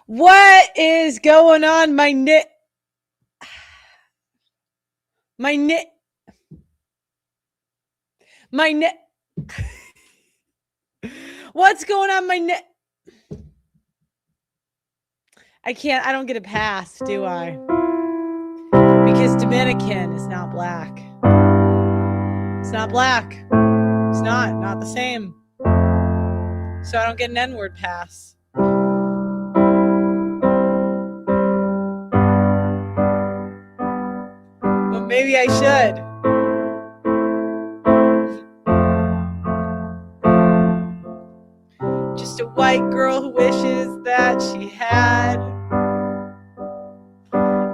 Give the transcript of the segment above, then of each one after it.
What is going on? My knit, my knit. What's going on? My knit. I don't get a pass, do I? Because Dominican is not black. It's not black. It's not the same. So I don't get an N-word pass. But maybe I should. Just a white girl who wishes that she had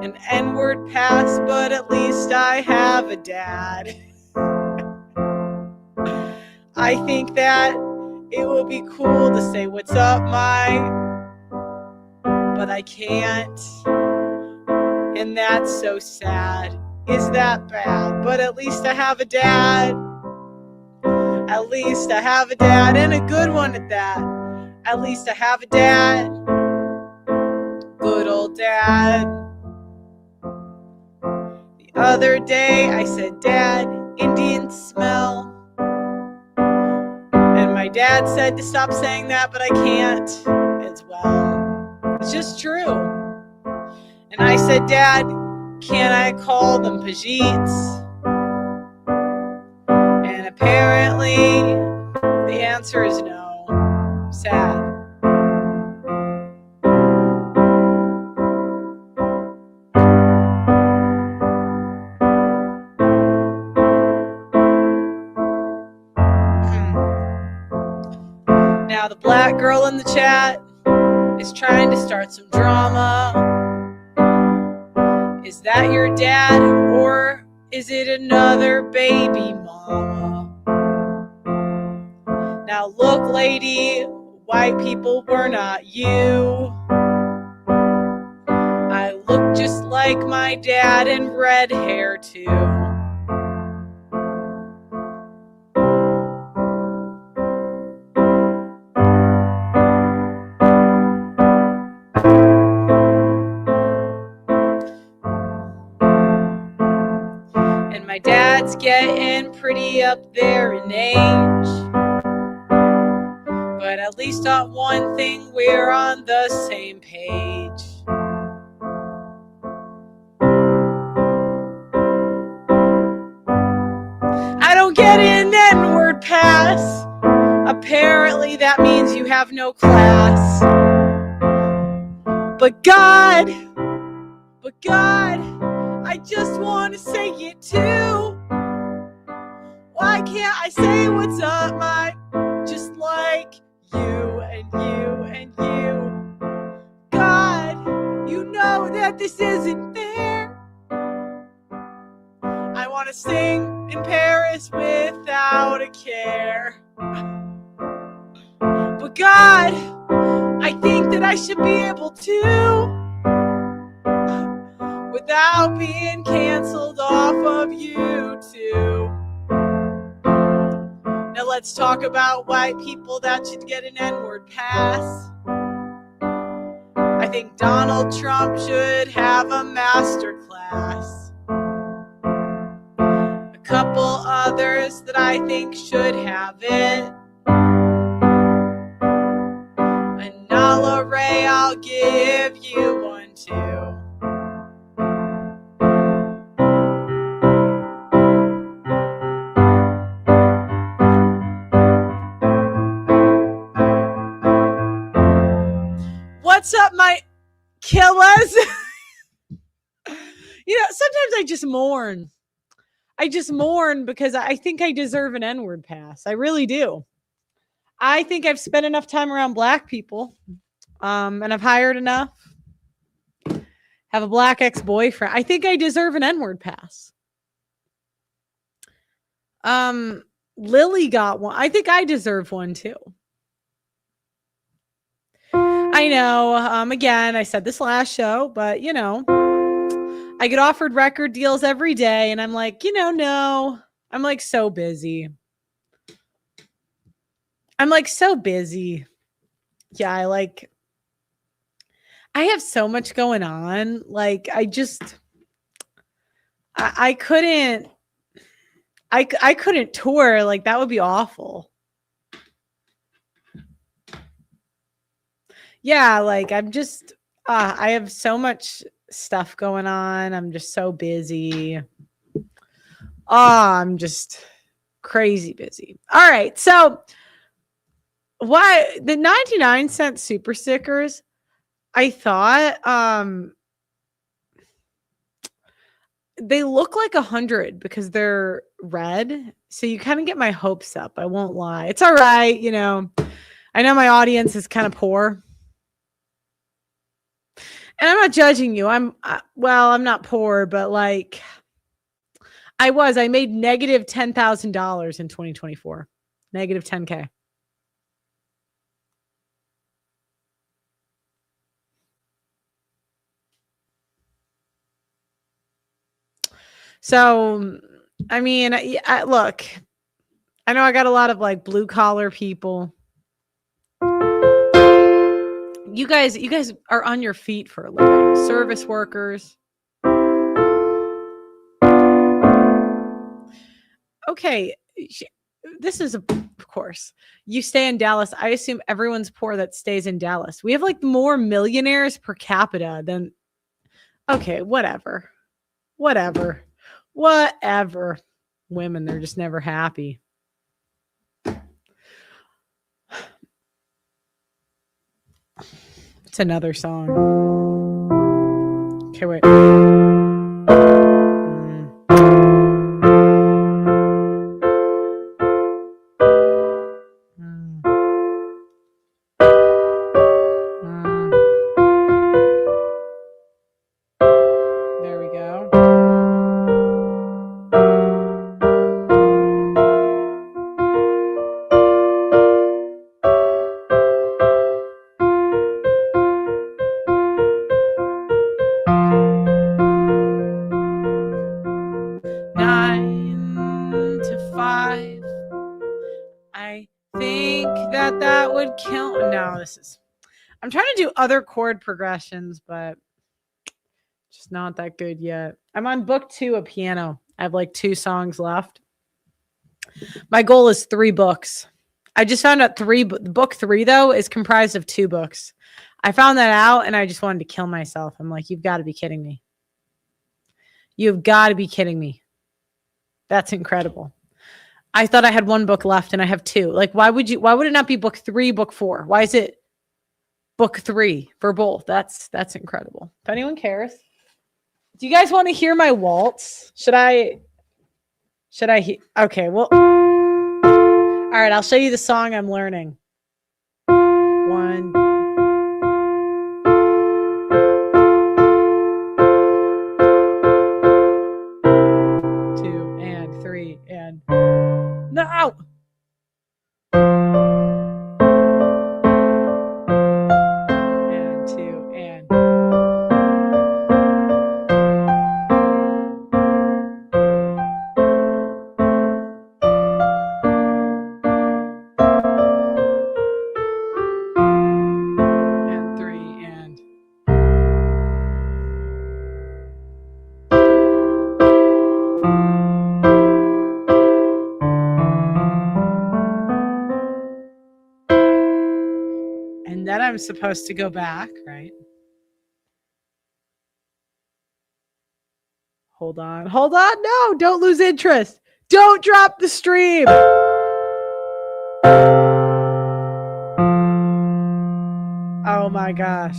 an N-word pass, but at least I have a dad. I think that it would be cool to say what's up, but I can't. And that's so sad. Is that bad? But at least I have a dad. At least I have a dad, and a good one at that. At least I have a dad. Good old dad. The other day I said, Dad, Indian smell. And my dad said to stop saying that, but I can't as well. It's just true. And I said, Dad, can I call them Pajeets? And apparently the answer is no. Sad. Now the black girl in the chat is trying to start some drama. Is that your dad, or is it another baby mama? Now look, lady, white people were not you. I look just like my dad and red hair too. And my dad's getting pretty up there in age. But at least on one thing, we're on the same page. I don't get an N-word pass. Apparently that means you have no class. But God, I just want to say it too. Why can't I say what's up, just like you and you and you? God, you know that this isn't fair. I want to sing in Paris without a care. But God, I think that I should be able to, without being canceled off of YouTube. Now let's talk about white people that should get an N-word pass. I think Donald Trump should have a master class. A couple others that I think should have it. And Nala Ray, I'll give you one too. What's up, my killers? Sometimes I just mourn. I just mourn because I think I deserve an N-word pass. I really do. I think I've spent enough time around black people, and I've hired enough. Have a black ex-boyfriend. I think I deserve an N-word pass. Lily got one. I think I deserve one too. I know, again, I said this last show, but, I get offered record deals every day, and I'm like, no. I'm like so busy. Yeah, I have so much going on. Like I couldn't I couldn't tour. Like that would be awful. Yeah, like I have so much stuff going on. I'm just so busy. I'm just crazy busy. All right. So why the 99-cent super stickers? I thought they look like 100 because they're red. So you kind of get my hopes up. I won't lie. It's all right. I know my audience is kind of poor. And I'm not judging you. I'm not poor, but like I made negative $10,000 in 2024. Negative 10K. So, I mean, look, I know I got a lot of like blue collar people. You guys are on your feet for a living. Service workers. Okay, this is of course. You stay in Dallas. I assume everyone's poor that stays in Dallas. We have like more millionaires per capita than okay, whatever. Whatever. Women, they're just never happy. It's another song. Okay, wait. There we go. That would count. No, I'm trying to do other chord progressions, but just not that good yet. I'm on book 2 of piano. I have like 2 songs left. My goal is 3 books. I just found out book 3 though is comprised of 2 books. I found that out and I just wanted to kill myself. I'm like, you've got to be kidding me. You've got to be kidding me. That's incredible. I thought I had 1 book left and I have 2. Like, why would it not be book 3, book 4? Why is it book 3 for both? That's incredible. If anyone cares. Do you guys want to hear my waltz? Should I? Okay, well. All right, I'll show you the song I'm learning. 1. 2 and 3 and no. And 2 and then I'm supposed to go back, right? Hold on. No, don't lose interest. Don't drop the stream. Oh my gosh.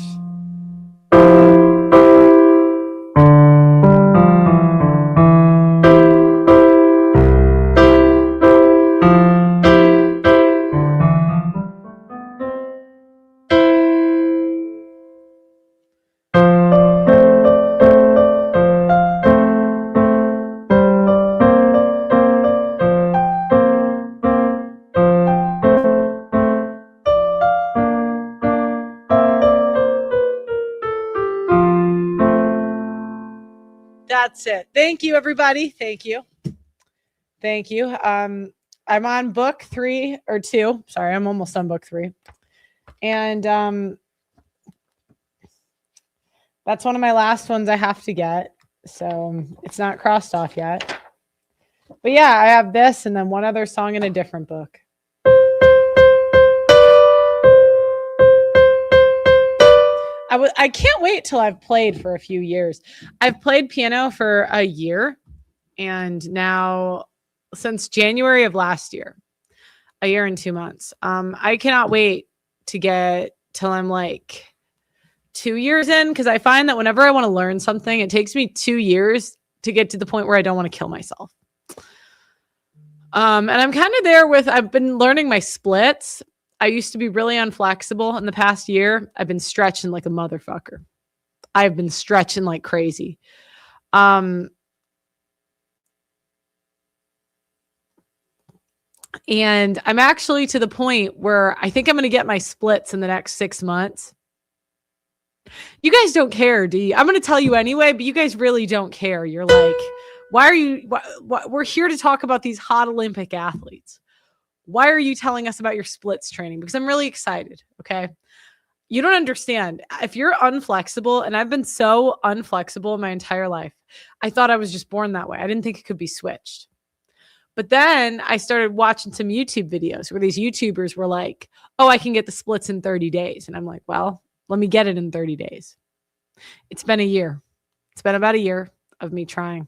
That's it. Thank you, everybody. Thank you. I'm on book 3 or 2. Sorry, I'm almost on book 3. And That's one of my last ones I have to get. So it's not crossed off yet. But yeah, I have this and then one other song in a different book. I can't wait till I've played for a few years. I've played piano for a year, and now since January of last year, a year and 2 months. I cannot wait to get till I'm like 2 years in, because I find that whenever I want to learn something, it takes me 2 years to get to the point where I don't want to kill myself. And I'm kind of there with, I've been learning my splits. I used to be really unflexible. In the past year, I've been stretching like a motherfucker. I've been stretching like crazy. And I'm actually to the point where I think I'm going to get my splits in the next 6 months. You guys don't care, do you? I'm going to tell you anyway, but you guys really don't care. You're like, why are you, we're here to talk about these hot Olympic athletes. Why are you telling us about your splits training? Because I'm really excited. Okay. You don't understand. If you're unflexible, and I've been so unflexible my entire life, I thought I was just born that way. I didn't think it could be switched. But then I started watching some YouTube videos where these YouTubers were like, oh, I can get the splits in 30 days. And I'm like, well, let me get it in 30 days. It's been a year. It's been about a year of me trying.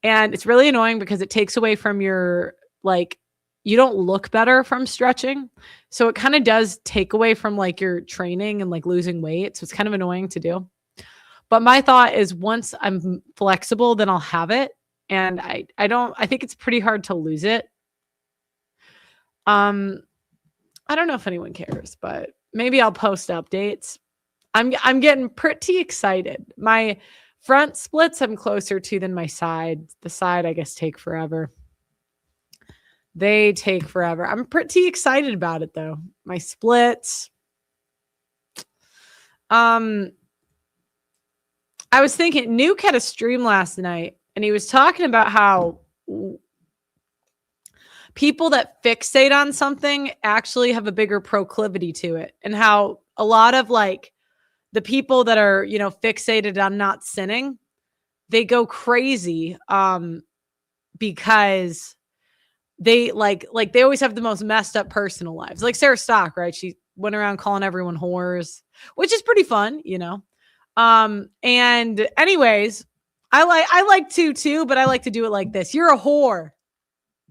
And it's really annoying because it takes away from your, like, you don't look better from stretching. So it kind of does take away from like your training and like losing weight. So it's kind of annoying to do. But my thought is once I'm flexible, then I'll have it. And I think it's pretty hard to lose it. I don't know if anyone cares, but maybe I'll post updates. I'm getting pretty excited. My front splits I'm closer to than my side. The side, I guess, take forever. They take forever. I'm pretty excited about it though. My splits. I was thinking Nuke had a stream last night and he was talking about how people that fixate on something actually have a bigger proclivity to it, and how a lot of like the people that are, you know, fixated on not sinning, they go crazy because they like they always have the most messed up personal lives. Like Sarah Stock, right? She went around calling everyone whores, which is pretty fun, you know. And anyways, I like to too, but I like to do it like this. You're a whore.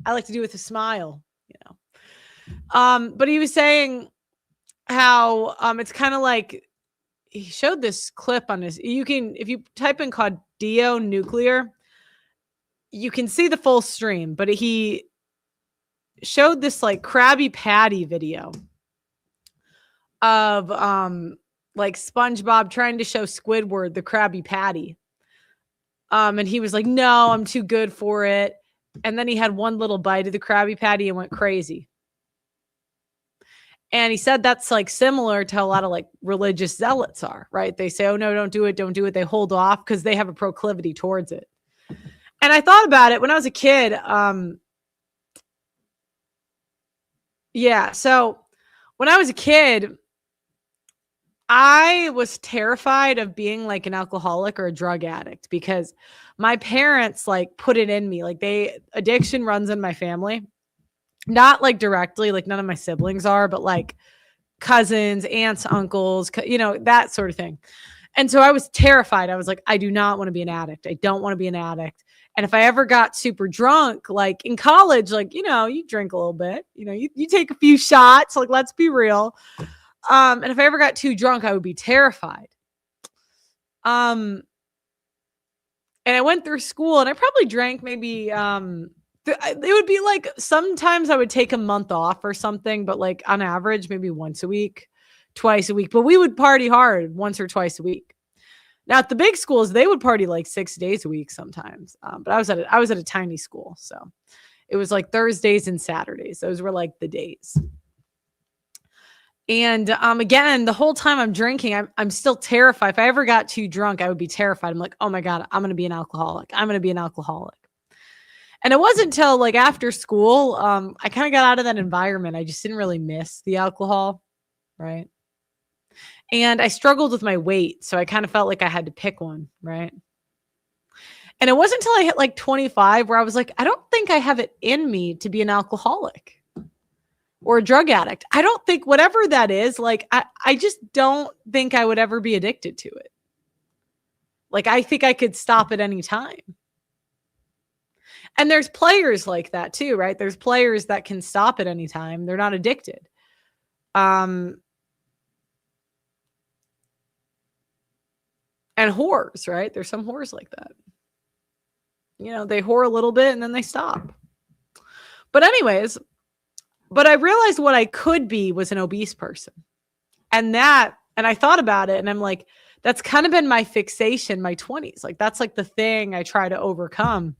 I like to do it with a smile, you know. But he was saying how it's kind of like, he showed this clip on his, you can, if you type in Cardio Nuclear, you can see the full stream, but he showed this like Krabby Patty video of like SpongeBob trying to show Squidward the Krabby Patty. And he was like, no, I'm too good for it. And then he had one little bite of the Krabby Patty and went crazy. And he said that's like similar to a lot of like religious zealots are, right? They say, oh no, don't do it. Don't do it. They hold off because they have a proclivity towards it. And I thought about it when I was a kid. Yeah. So when I was a kid, I was terrified of being like an alcoholic or a drug addict because my parents like put it in me. Like addiction runs in my family. Not like directly, like none of my siblings are, but like cousins, aunts, uncles, you know, that sort of thing. And so I was terrified. I was like, I do not want to be an addict. I don't want to be an addict. And if I ever got super drunk, like in college, like, you know, you drink a little bit, you know, you take a few shots, like, let's be real. And if I ever got too drunk, I would be terrified. And I went through school and I probably drank maybe, it would be like, sometimes I would take a month off or something, but like on average, maybe once a week, twice a week, but we would party hard once or twice a week. Now at the big schools, they would party like 6 days a week sometimes. But I was at a tiny school. So it was like Thursdays and Saturdays. Those were like the days. And again, the whole time I'm drinking, I'm still terrified. If I ever got too drunk, I would be terrified. I'm like, oh my God, I'm going to be an alcoholic. I'm going to be an alcoholic. And it wasn't until like after school, I kind of got out of that environment. I just didn't really miss the alcohol, right? And I struggled with my weight. So I kind of felt like I had to pick one, right? And it wasn't until I hit like 25 where I was like, I don't think I have it in me to be an alcoholic or a drug addict. I don't think whatever that is, like, I just don't think I would ever be addicted to it. Like, I think I could stop at any time. And there's players like that too, right? There's players that can stop at any time. They're not addicted. And whores, right? There's some whores like that. You know, they whore a little bit and then they stop. But anyways, but I realized what I could be was an obese person. And I thought about it and I'm like, that's kind of been my fixation, my 20s. Like, that's like the thing I try to overcome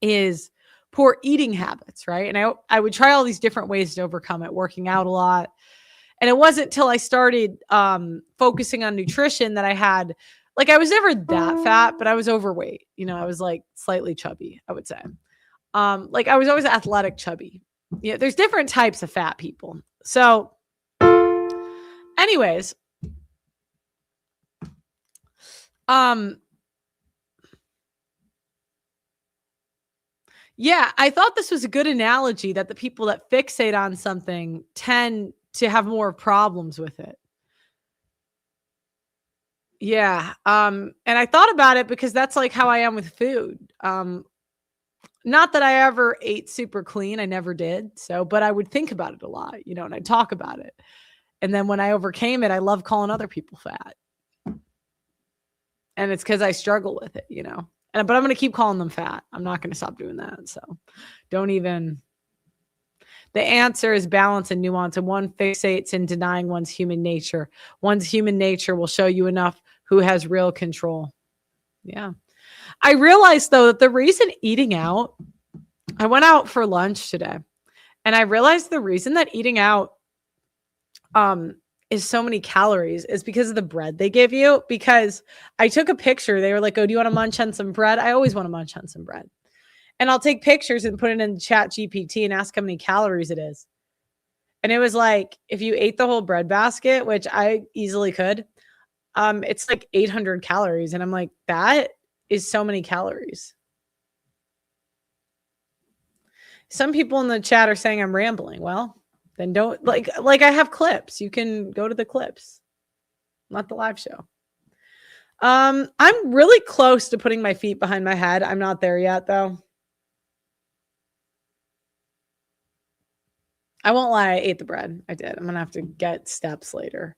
is poor eating habits, right? And I would try all these different ways to overcome it, working out a lot. And it wasn't till I started focusing on nutrition that I had, like, I was never that fat, but I was overweight. You know, I was like slightly chubby, I would say. Like, I was always athletic chubby. You know, there's different types of fat people. So anyways, yeah, I thought this was a good analogy that the people that fixate on something tend to have more problems with it. Yeah. And I thought about it because that's like how I am with food. Not that I ever ate super clean. I never did. So, but I would think about it a lot, you know, and I'd talk about it. And then when I overcame it, I love calling other people fat. And it's because I struggle with it, you know. But I'm going to keep calling them fat. I'm not going to stop doing that. So don't even. The answer is balance and nuance, and one fixates in denying one's human nature. One's human nature will show you enough who has real control. Yeah. I realized, though, that the reason eating out, I went out for lunch today, and I realized the reason that eating out is so many calories is because of the bread they give you. Because I took a picture. They were like, oh, do you want to munch on some bread? I always want to munch on some bread. And I'll take pictures and put it in Chat GPT and ask how many calories it is. And it was like, if you ate the whole bread basket, which I easily could, it's like 800 calories. And I'm like, that is so many calories. Some people in the chat are saying I'm rambling. Well, then don't like I have clips. You can go to the clips, not the live show. I'm really close to putting my feet behind my head. I'm not there yet, though. I won't lie, I ate the bread. I did. I'm going to have to get steps later.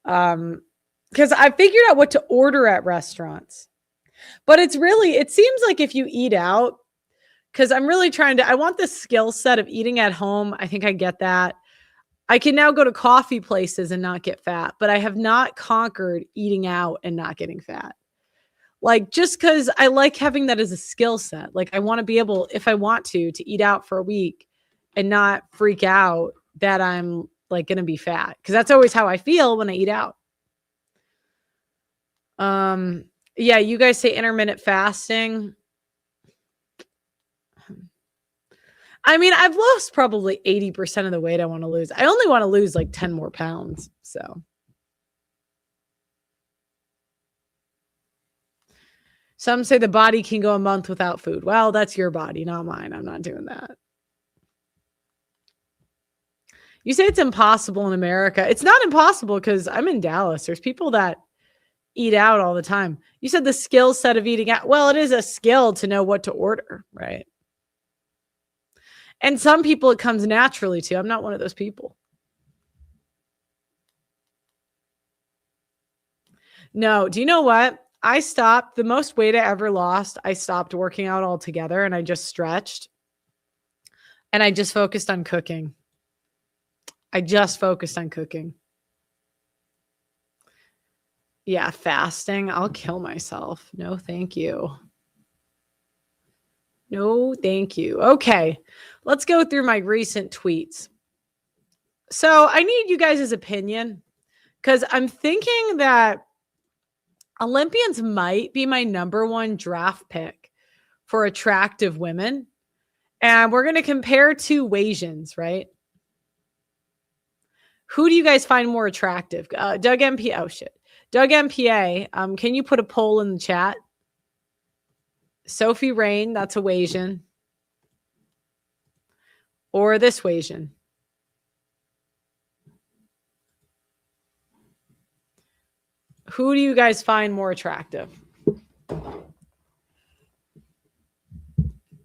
Because I figured out what to order at restaurants. But it seems like if you eat out, because I'm really I want the skill set of eating at home. I think I get that. I can now go to coffee places and not get fat, but I have not conquered eating out and not getting fat. Like, just because I like having that as a skill set. Like, I want to be able, if I want to eat out for a week and not freak out that I'm like going to be fat. Because that's always how I feel when I eat out. Yeah, you guys say intermittent fasting. I mean, I've lost probably 80% of the weight I want to lose. I only want to lose like 10 more pounds. So some say the body can go a month without food. Well, that's your body, not mine. I'm not doing that. You say it's impossible in America. It's not impossible because I'm in Dallas. There's people that eat out all the time. You said the skill set of eating out. Well, it is a skill to know what to order, right? And some people it comes naturally to. I'm not one of those people. No, do you know what? I stopped. The most weight I ever lost, I stopped working out altogether and I just stretched. And I just focused on cooking. Yeah, fasting. I'll kill myself. No, thank you. No, thank you. Okay, let's go through my recent tweets. So I need you guys' opinion because I'm thinking that Olympians might be my number one draft pick for attractive women. And we're going to compare two Asians, right? Who do you guys find more attractive? Doug MPA. Oh shit. Doug MPA. Can you put a poll in the chat? Sophie Rain, that's a Wasian. Or this Wasian. Who do you guys find more attractive?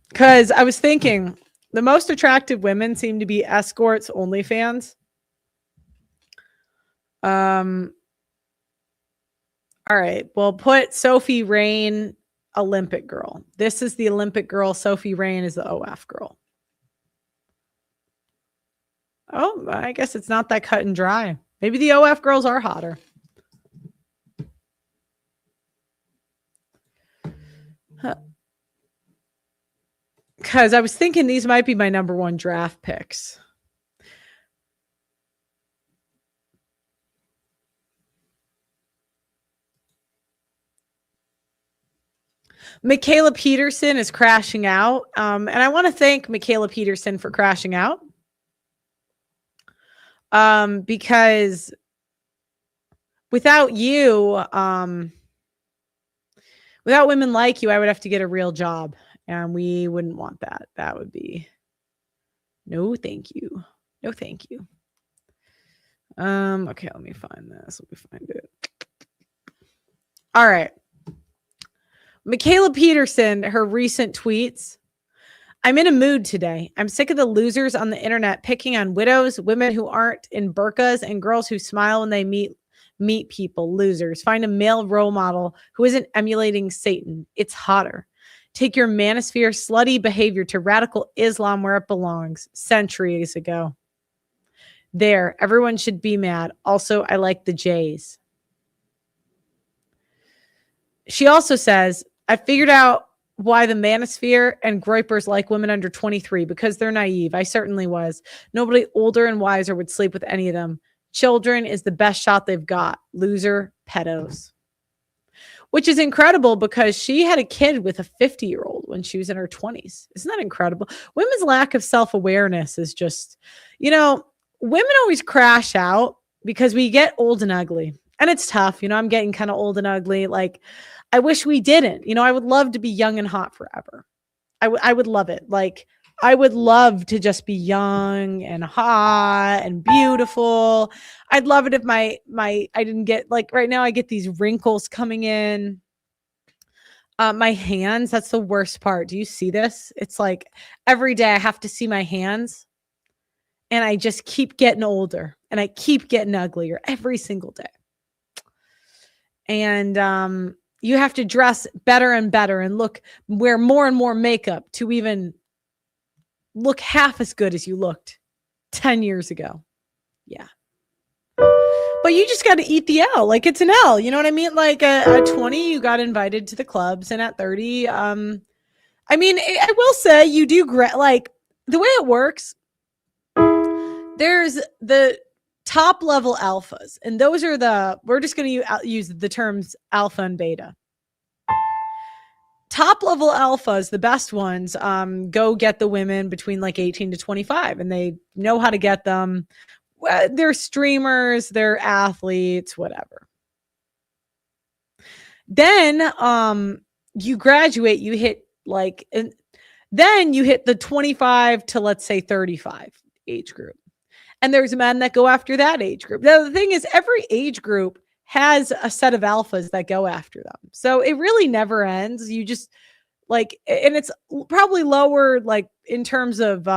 Because I was thinking the most attractive women seem to be escorts, OnlyFans. All right. Well, put Sophie Rain, Olympic girl. This is the Olympic girl. Sophie Rain is the OF girl. Oh, I guess it's not that cut and dry. Maybe the OF girls are hotter. Because I was thinking these might be my number one draft picks. Michaela Peterson is crashing out. And I want to thank Michaela Peterson for crashing out. Because without you, without women like you, I would have to get a real job. And we wouldn't want that. That would be no thank you. No thank you. Okay, let me find this. Let me find it. All right. Michaela Peterson, her recent tweets. I'm in a mood today. I'm sick of the losers on the internet picking on widows, women who aren't in burqas, and girls who smile when they meet people. Losers. Find a male role model who isn't emulating Satan. It's hotter. Take your manosphere slutty behavior to radical Islam where it belongs. Centuries ago. There, everyone should be mad. Also, I like the Jays. She also says, I figured out why the manosphere and groypers like women under 23, because they're naive. I certainly was. Nobody older and wiser would sleep with any of them. Children is the best shot they've got. Loser pedos. Which is incredible because she had a kid with a 50-year-old when she was in her 20s. Isn't that incredible? Women's lack of self-awareness is just, women always crash out because we get old and ugly. And it's tough. I'm getting kind of old and ugly. Like, I wish we didn't. I would love to be young and hot forever. I would love it. Like, I would love to just be young and hot and beautiful. I'd love it if I didn't get, like, right now I get these wrinkles coming in. My hands, that's the worst part. Do you see this? It's like every day I have to see my hands and I just keep getting older and I keep getting uglier every single day. And, you have to dress better and better and wear more and more makeup to even look half as good as you looked 10 years ago. Yeah. But you just got to eat the L. Like, it's an L. You know what I mean? Like at 20, you got invited to the clubs. And at 30, I will say you do like the way it works. There's the top level alphas. And those are we're just going to use the terms alpha and beta. Top level alphas, the best ones, go get the women between like 18 to 25 and they know how to get them. They're streamers, they're athletes, whatever. Then you graduate, you hit then you hit the 25 to let's say 35 age group. And there's men that go after that age group. Now, the thing is, every age group has a set of alphas that go after them. So it really never ends. You just and it's probably lower, like in terms of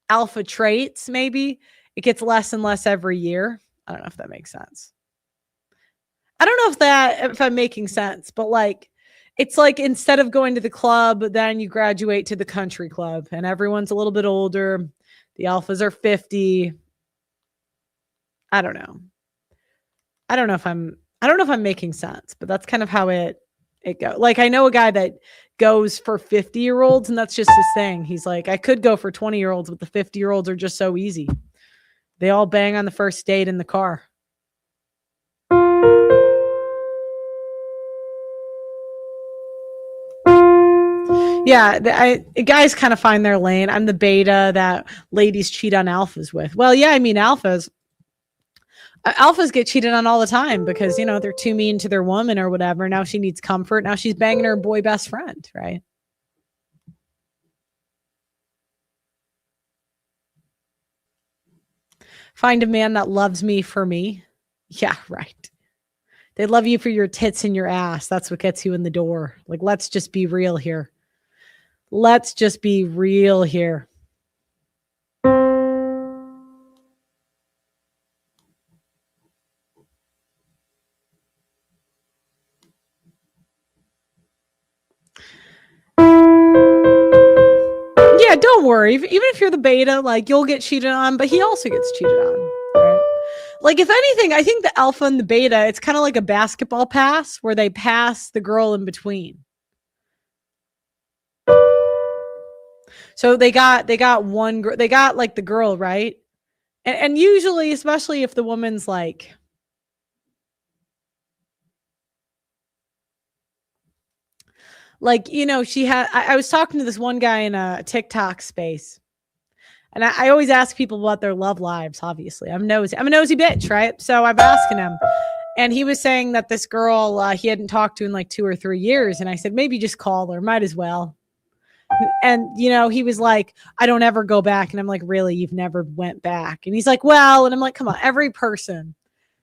alpha traits, maybe it gets less and less every year. I don't know if that makes sense. I don't know if I'm making sense, but it's like instead of going to the club, then you graduate to the country club and everyone's a little bit older. The alphas are 50. I don't know. I don't know if I'm making sense, but that's kind of how it goes. Like, I know a guy that goes for 50-year-olds and that's just his thing. He's like, I could go for 20-year-olds, but the 50-year-olds are just so easy. They all bang on the first date in the car. Yeah, guys kind of find their lane. I'm the beta that ladies cheat on alphas with. Well, yeah, I mean, alphas, Alphas get cheated on all the time because, they're too mean to their woman or whatever. Now she needs comfort. Now she's banging her boy best friend, right? Find a man that loves me for me. Yeah, right. They love you for your tits and your ass. That's what gets you in the door. Like, let's just be real here. Let's just be real here. Yeah, don't worry. Even if you're the beta, like, you'll get cheated on, but he also gets cheated on. Right? Like, if anything, I think the alpha and the beta, it's kind of like a basketball pass where they pass the girl in between. So they got one girl, they got like the girl, right? And usually, especially if the woman's like she had, I was talking to this one guy in a TikTok space. And I always ask people about their love lives, obviously. I'm a nosy bitch, right? So I'm asking him. And he was saying that this girl he hadn't talked to in like 2 or 3 years. And I said, maybe just call her. Might as well. And, he was like, I don't ever go back. And I'm like, really? You've never went back? And he's like, well, and I'm like, come on, every person.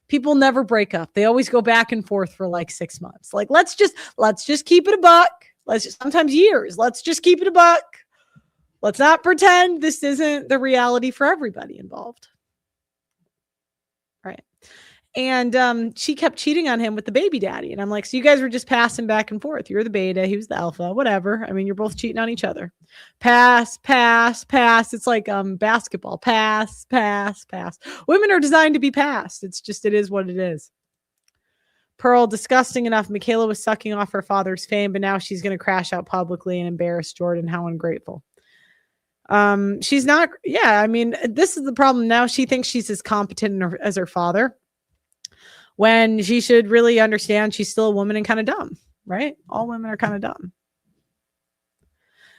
People never break up. They always go back and forth for like 6 months. Like, let's just keep it a buck. Sometimes years. Let's just keep it a buck. Let's not pretend this isn't the reality for everybody involved. Right. And she kept cheating on him with the baby daddy. And I'm like, so you guys were just passing back and forth. You're the beta. He was the alpha, whatever. I mean, you're both cheating on each other. Pass, pass, pass. It's like basketball. Pass, pass, pass. Women are designed to be passed. It is what it is. Pearl, disgusting enough. Michaela was sucking off her father's fame, but now she's going to crash out publicly and embarrass Jordan. How ungrateful. She's not. Yeah, I mean, this is the problem. Now she thinks she's as competent as her father, when she should really understand she's still a woman and kind of dumb, right? All women are kind of dumb.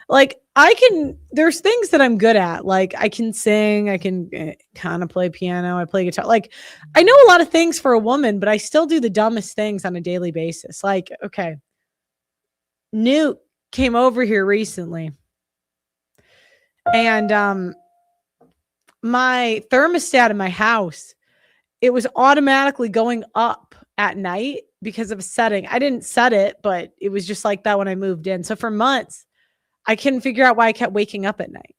Like, there's things that I'm good at. Like, I can sing, I can kind of play piano, I play guitar. Like, I know a lot of things for a woman, but I still do the dumbest things on a daily basis. Like, okay, Newt came over here recently. And my thermostat in my house, it was automatically going up at night because of a setting. I didn't set it, but it was just like that when I moved in. So for months, I couldn't figure out why I kept waking up at night.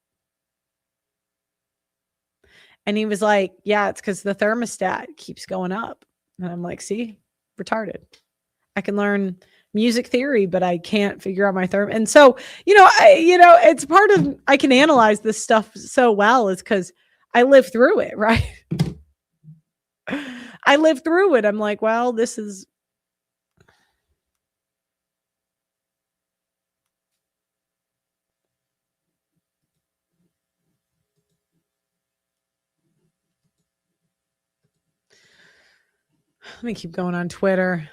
And he was like, yeah, it's because the thermostat keeps going up. And I'm like, see, retarded. I can learn music theory, but I can't figure out my And so, it's part of, I can analyze this stuff so well is because I live through it, right? I live through it. I'm like, well, this is. Let me keep going on Twitter.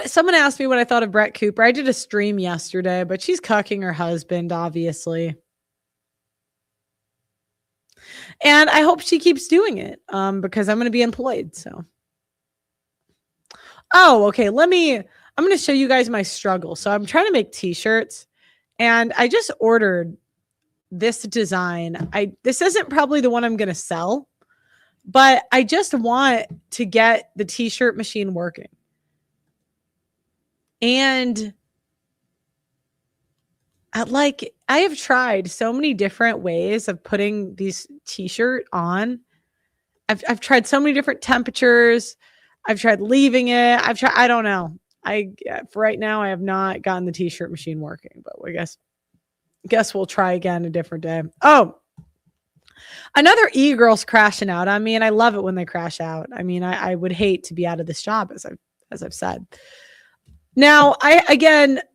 Someone asked me what I thought of Brett Cooper. I did a stream yesterday, but she's cucking her husband, obviously. And I hope she keeps doing it because I'm going to be employed. So. Oh, okay. I'm going to show you guys my struggle. So I'm trying to make t-shirts and I just ordered this design. This isn't probably the one I'm going to sell, but I just want to get the t-shirt machine working. And I have tried so many different ways of putting these t-shirt on. I've tried so many different temperatures. I've tried leaving it. I don't know. For right now, I have not gotten the t-shirt machine working, but I guess we'll try again a different day. Oh, another e-girl's crashing out on me, and I love it when they crash out. I mean, I would hate to be out of this job, as I've said. Now,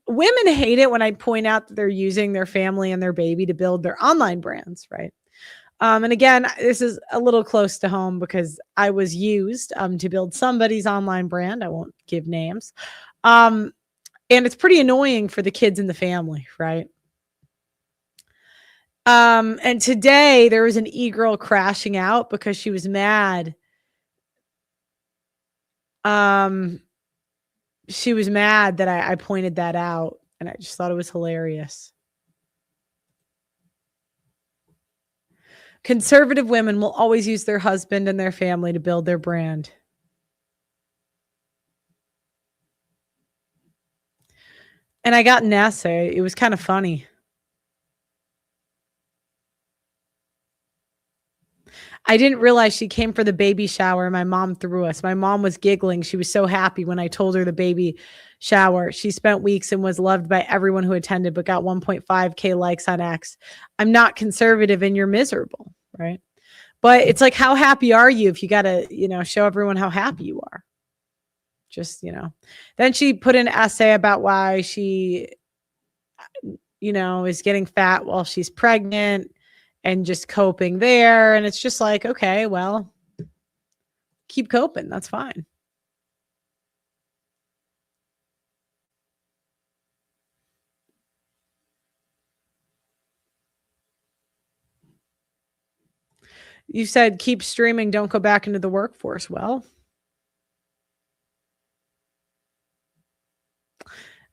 women hate it when I point out that they're using their family and their baby to build their online brands, right? And again, this is a little close to home because I was used to build somebody's online brand. I won't give names. And it's pretty annoying for the kids in the family, right? And today there was an e-girl crashing out because she was mad. She was mad that I pointed that out, and I just thought it was hilarious. Conservative women will always use their husband and their family to build their brand. And I got an essay. It was kind of funny. I didn't realize she came for the baby shower my mom threw us. My mom was giggling. She was so happy when I told her the baby shower. She spent weeks and was loved by everyone who attended, but got 1.5K likes on X. I'm not conservative and you're miserable, right? But it's like, how happy are you if you got to, show everyone how happy you are? Just, Then she put an essay about why she, is getting fat while she's pregnant and just coping there. And it's just like, okay, well, keep coping. That's fine. You said keep streaming, don't go back into the workforce. Well,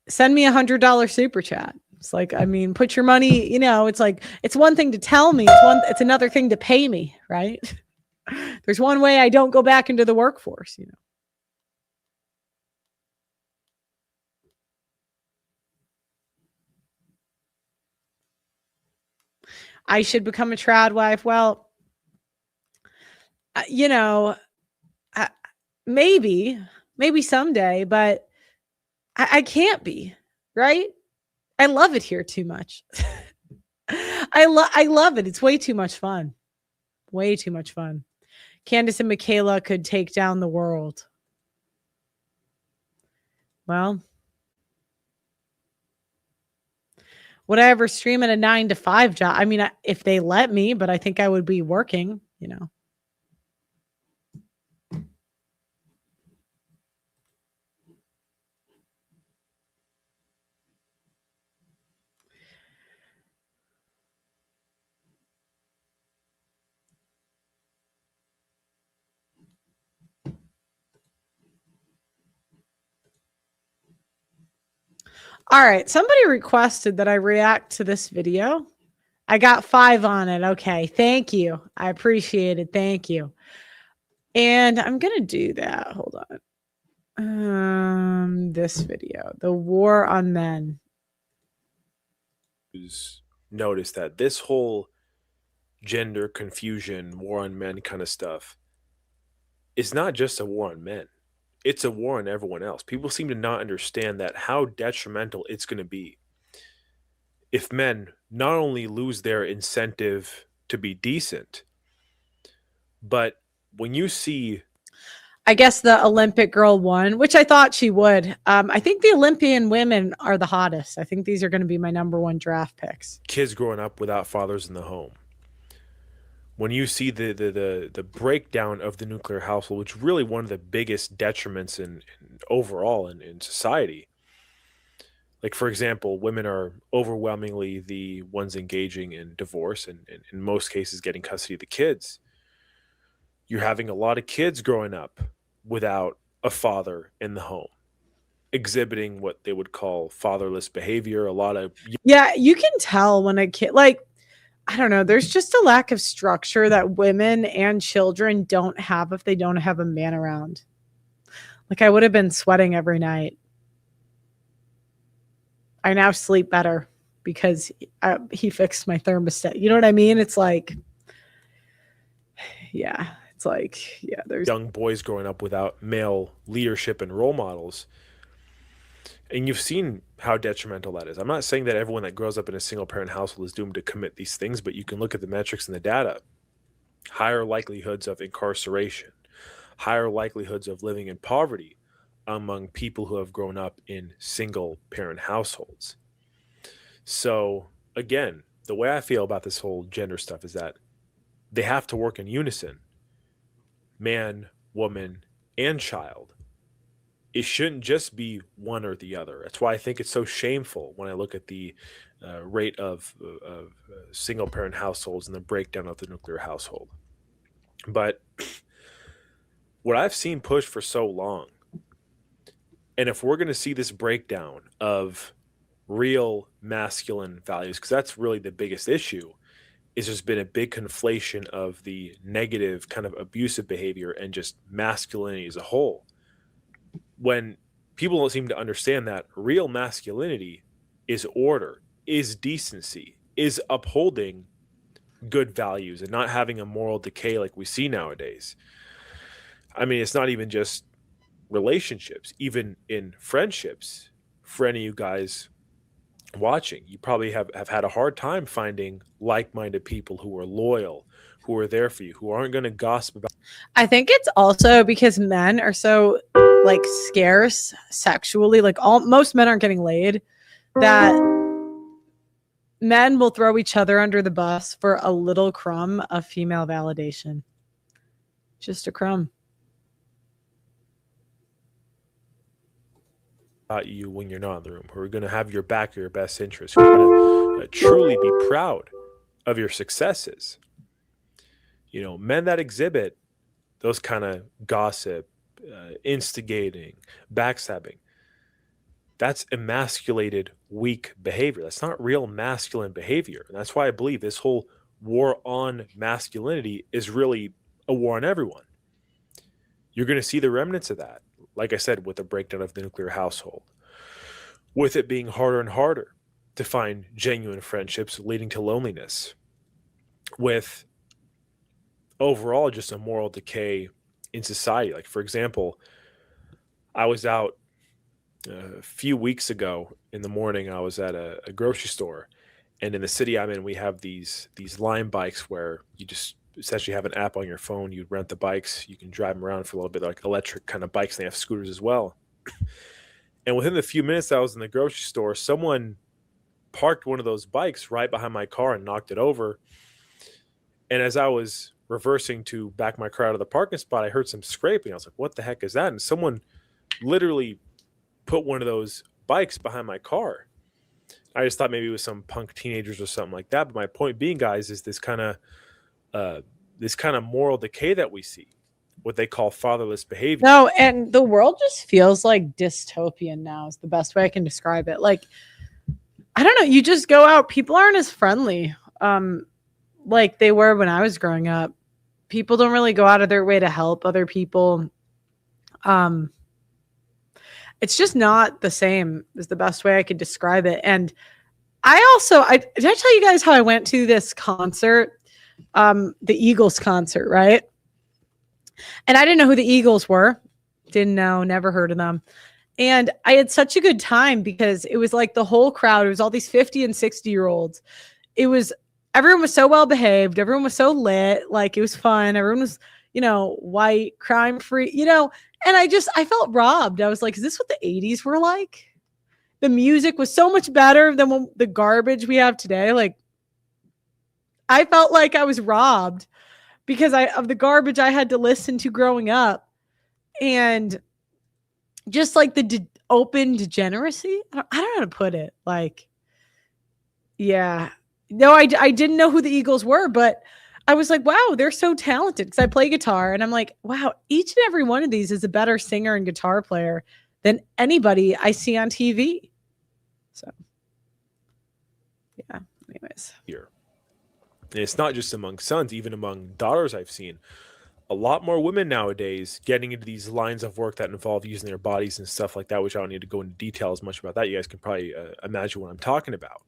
send me $100 super chat. It's like, I mean, put your money, it's like, it's one thing to tell me, it's another thing to pay me, right? There's one way I don't go back into the workforce, I should become a trad wife. Well, maybe someday, but I can't be, right? I love it here too much. I love it. It's way too much fun. Way too much fun. Candace and Michaela could take down the world. Well, would I ever stream at a 9 to 5 job? I mean, if they let me, but I think I would be working, All right. Somebody requested that I react to this video. I got 5 on it. Okay. Thank you. I appreciate it. Thank you. And I'm going to do that. Hold on. This video, the war on men. Notice that this whole gender confusion, war on men kind of stuff is not just a war on men. It's a war on everyone else. People seem to not understand that how detrimental it's going to be if men not only lose their incentive to be decent, but when you see, I guess the Olympic girl won, which I thought she would. I think the Olympian women are the hottest. I think these are going to be my number 1 draft picks. Kids growing up without fathers in the home, when you see the breakdown of the nuclear household, which is really one of the biggest detriments in overall in society. Like, for example, women are overwhelmingly the ones engaging in divorce and in most cases getting custody of the kids. You're having a lot of kids growing up without a father in the home, exhibiting what they would call fatherless behavior. A lot of Yeah, you can tell when a kid, like, I don't know, there's just a lack of structure that women and children don't have if they don't have a man around. Like, I would have been sweating every night. I now sleep better because he fixed my thermostat. You know what I mean? It's like, yeah, it's like, yeah, there's young boys growing up without male leadership and role models. And you've seen how detrimental that is. I'm not saying that everyone that grows up in a single parent household is doomed to commit these things, but you can look at the metrics and the data. Higher likelihoods of incarceration, higher likelihoods of living in poverty among people who have grown up in single parent households. So, again, the way I feel about this whole gender stuff is that they have to work in unison, man, woman, and child. it shouldn't just be one or the other. That's why I think it's so shameful when I look at the rate of single parent households and the breakdown of the nuclear household. But what I've seen pushed for so long, and if we're going to see this breakdown of real masculine values, because that's really the biggest issue, is there's been a big conflation of the negative kind of abusive behavior and just masculinity as a whole. When people don't seem to understand that real masculinity is order, is decency, is upholding good values and not having a moral decay like we see nowadays. I mean, it's not even just relationships, even in friendships. For any of you guys watching, you probably have had a hard time finding like-minded people who are loyal, who are there for you, who aren't going to gossip about. I think it's also because men are so like scarce sexually, like most men aren't getting laid, that men will throw each other under the bus for a little crumb of female validation. Just a crumb. You when you're not in the room, who are going to have your back or your best interest, who are going to truly be proud of your successes. You know, men that exhibit those kind of gossip, instigating, backstabbing, that's emasculated, weak behavior. That's not real masculine behavior. And that's why I believe this whole war on masculinity is really a war on everyone. You're going to see the remnants of that. Like I said, with the breakdown of the nuclear household, with it being harder and harder to find genuine friendships leading to loneliness, with overall just a moral decay in society. Like, for example, I was out a few weeks ago in the morning. I was at a grocery store, and in the city I'm in, we have these Lime bikes where you just essentially have an app on your phone. You rent the bikes, you can drive them around for a little bit, like electric kind of bikes. They have scooters as well. And within the few minutes that I was in the grocery store, someone parked one of those bikes right behind my car and knocked it over. And as I was reversing to back my car out of the parking spot, I heard some scraping. I was like, what the heck is that? And someone literally put one of those bikes behind my car. I just thought maybe it was some punk teenagers or something like that. But my point being, guys, is this kind of moral decay that we see, what they call fatherless behavior. No, and the world just feels like dystopian now is the best way I can describe it. Like, I don't know, you just go out, people aren't as friendly like they were when I was growing up. People don't really go out of their way to help other people. It's just not the same is the best way I could describe it. And did I tell you guys how I went to this concert? The Eagles concert, right? And I didn't know who the Eagles were. Didn't know, never heard of them. And I had such a good time because it was like the whole crowd. It was all these 50 and 60-year-olds. Everyone was so well behaved. Everyone was so lit. Like, it was fun. Everyone was, white, crime free, and I felt robbed. I was like, is this what the 80s were like? The music was so much better than the garbage we have today. Like, I felt like I was robbed because of the garbage I had to listen to growing up. And just like the open degeneracy. I don't know how to put it. Like, yeah. No, I didn't know who the Eagles were, but I was like, wow, they're so talented because I play guitar. And I'm like, wow, each and every one of these is a better singer and guitar player than anybody I see on TV. So, yeah, anyways. Here. And it's not just among sons, even among daughters I've seen. A lot more women nowadays getting into these lines of work that involve using their bodies and stuff like that, which I don't need to go into detail as much about that. You guys can probably imagine what I'm talking about.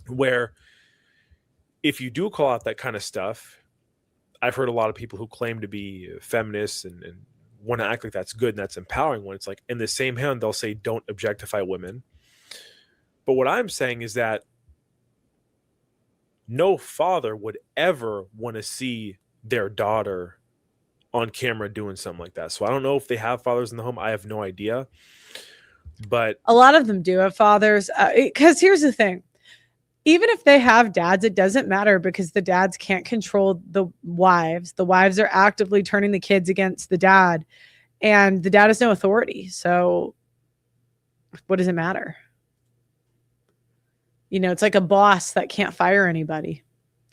Where if you do call out that kind of stuff, I've heard a lot of people who claim to be feminists and want to act like that's good and that's empowering, when it's like in the same hand, they'll say, don't objectify women. But what I'm saying is that no father would ever want to see their daughter on camera doing something like that. So I don't know if they have fathers in the home. I have no idea. But a lot of them do have fathers. Because here's the thing. Even if they have dads, it doesn't matter because the dads can't control the wives. The wives are actively turning the kids against the dad. And the dad has no authority. So what does it matter? You know, it's like a boss that can't fire anybody.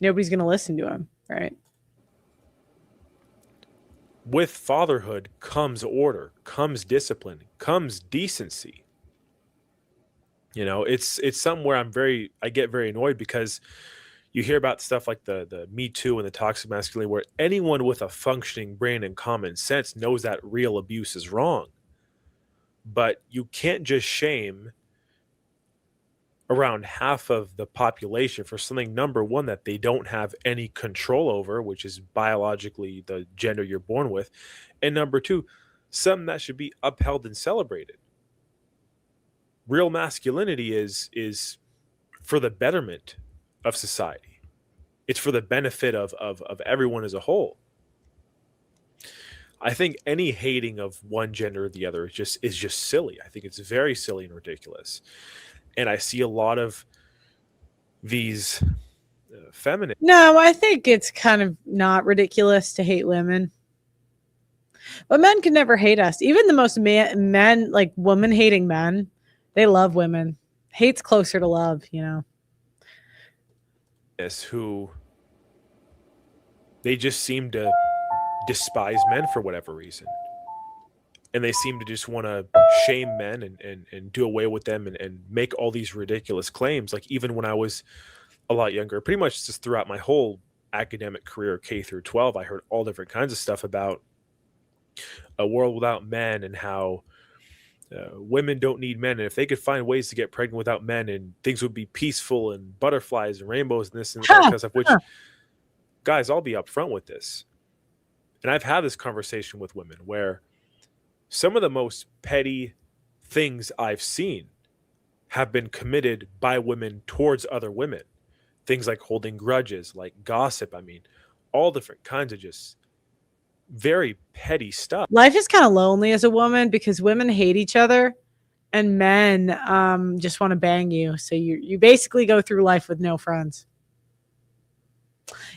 Nobody's going to listen to him, right? With fatherhood comes order, comes discipline, comes decency. You know, it's somewhere I get very annoyed because you hear about stuff like the Me Too and the toxic masculinity, where anyone with a functioning brain and common sense knows that real abuse is wrong. But you can't just shame around half of the population for something, number one, that they don't have any control over, which is biologically the gender you're born with, and number two, something that should be upheld and celebrated. Real masculinity is for the betterment of society. It's for the benefit of everyone as a whole. I think any hating of one gender or the other is just silly. I think it's very silly and ridiculous. And I see a lot of these feminine. No, I think it's kind of not ridiculous to hate women. But men can never hate us. Even the most men, like woman hating men, they love women. Hate's closer to love, you know. Who they just seem to despise men for whatever reason. And they seem to just want to shame men and do away with them and make all these ridiculous claims. Like even when I was a lot younger, pretty much just throughout my whole academic career, K through 12, I heard all different kinds of stuff about a world without men and how women don't need men. And if they could find ways to get pregnant without men and things would be peaceful and butterflies and rainbows and this and that kind of stuff, which guys, I'll be upfront with this. And I've had this conversation with women where some of the most petty things I've seen have been committed by women towards other women. Things like holding grudges, like gossip. I mean, all different kinds of just very petty stuff. Life is kind of lonely as a woman because women hate each other and men just want to bang you. So you basically go through life with no friends.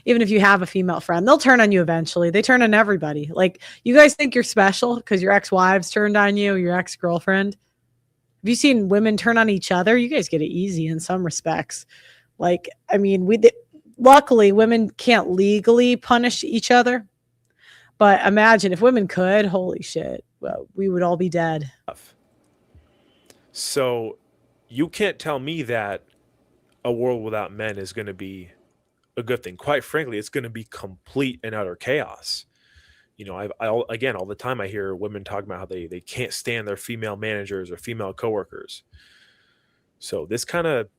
Even if you have a female friend, they'll turn on you eventually. They turn on everybody. Like, you guys think you're special because your ex-wives turned on you, your ex-girlfriend. Have you seen women turn on each other? You guys get it easy in some respects. Like, I mean, luckily women can't legally punish each other. But imagine if women could, holy shit, well, we would all be dead. So you can't tell me that a world without men is going to be a good thing. Quite frankly, it's going to be complete and utter chaos. You know, again, all the time I hear women talking about how they can't stand their female managers or female coworkers. So this kind of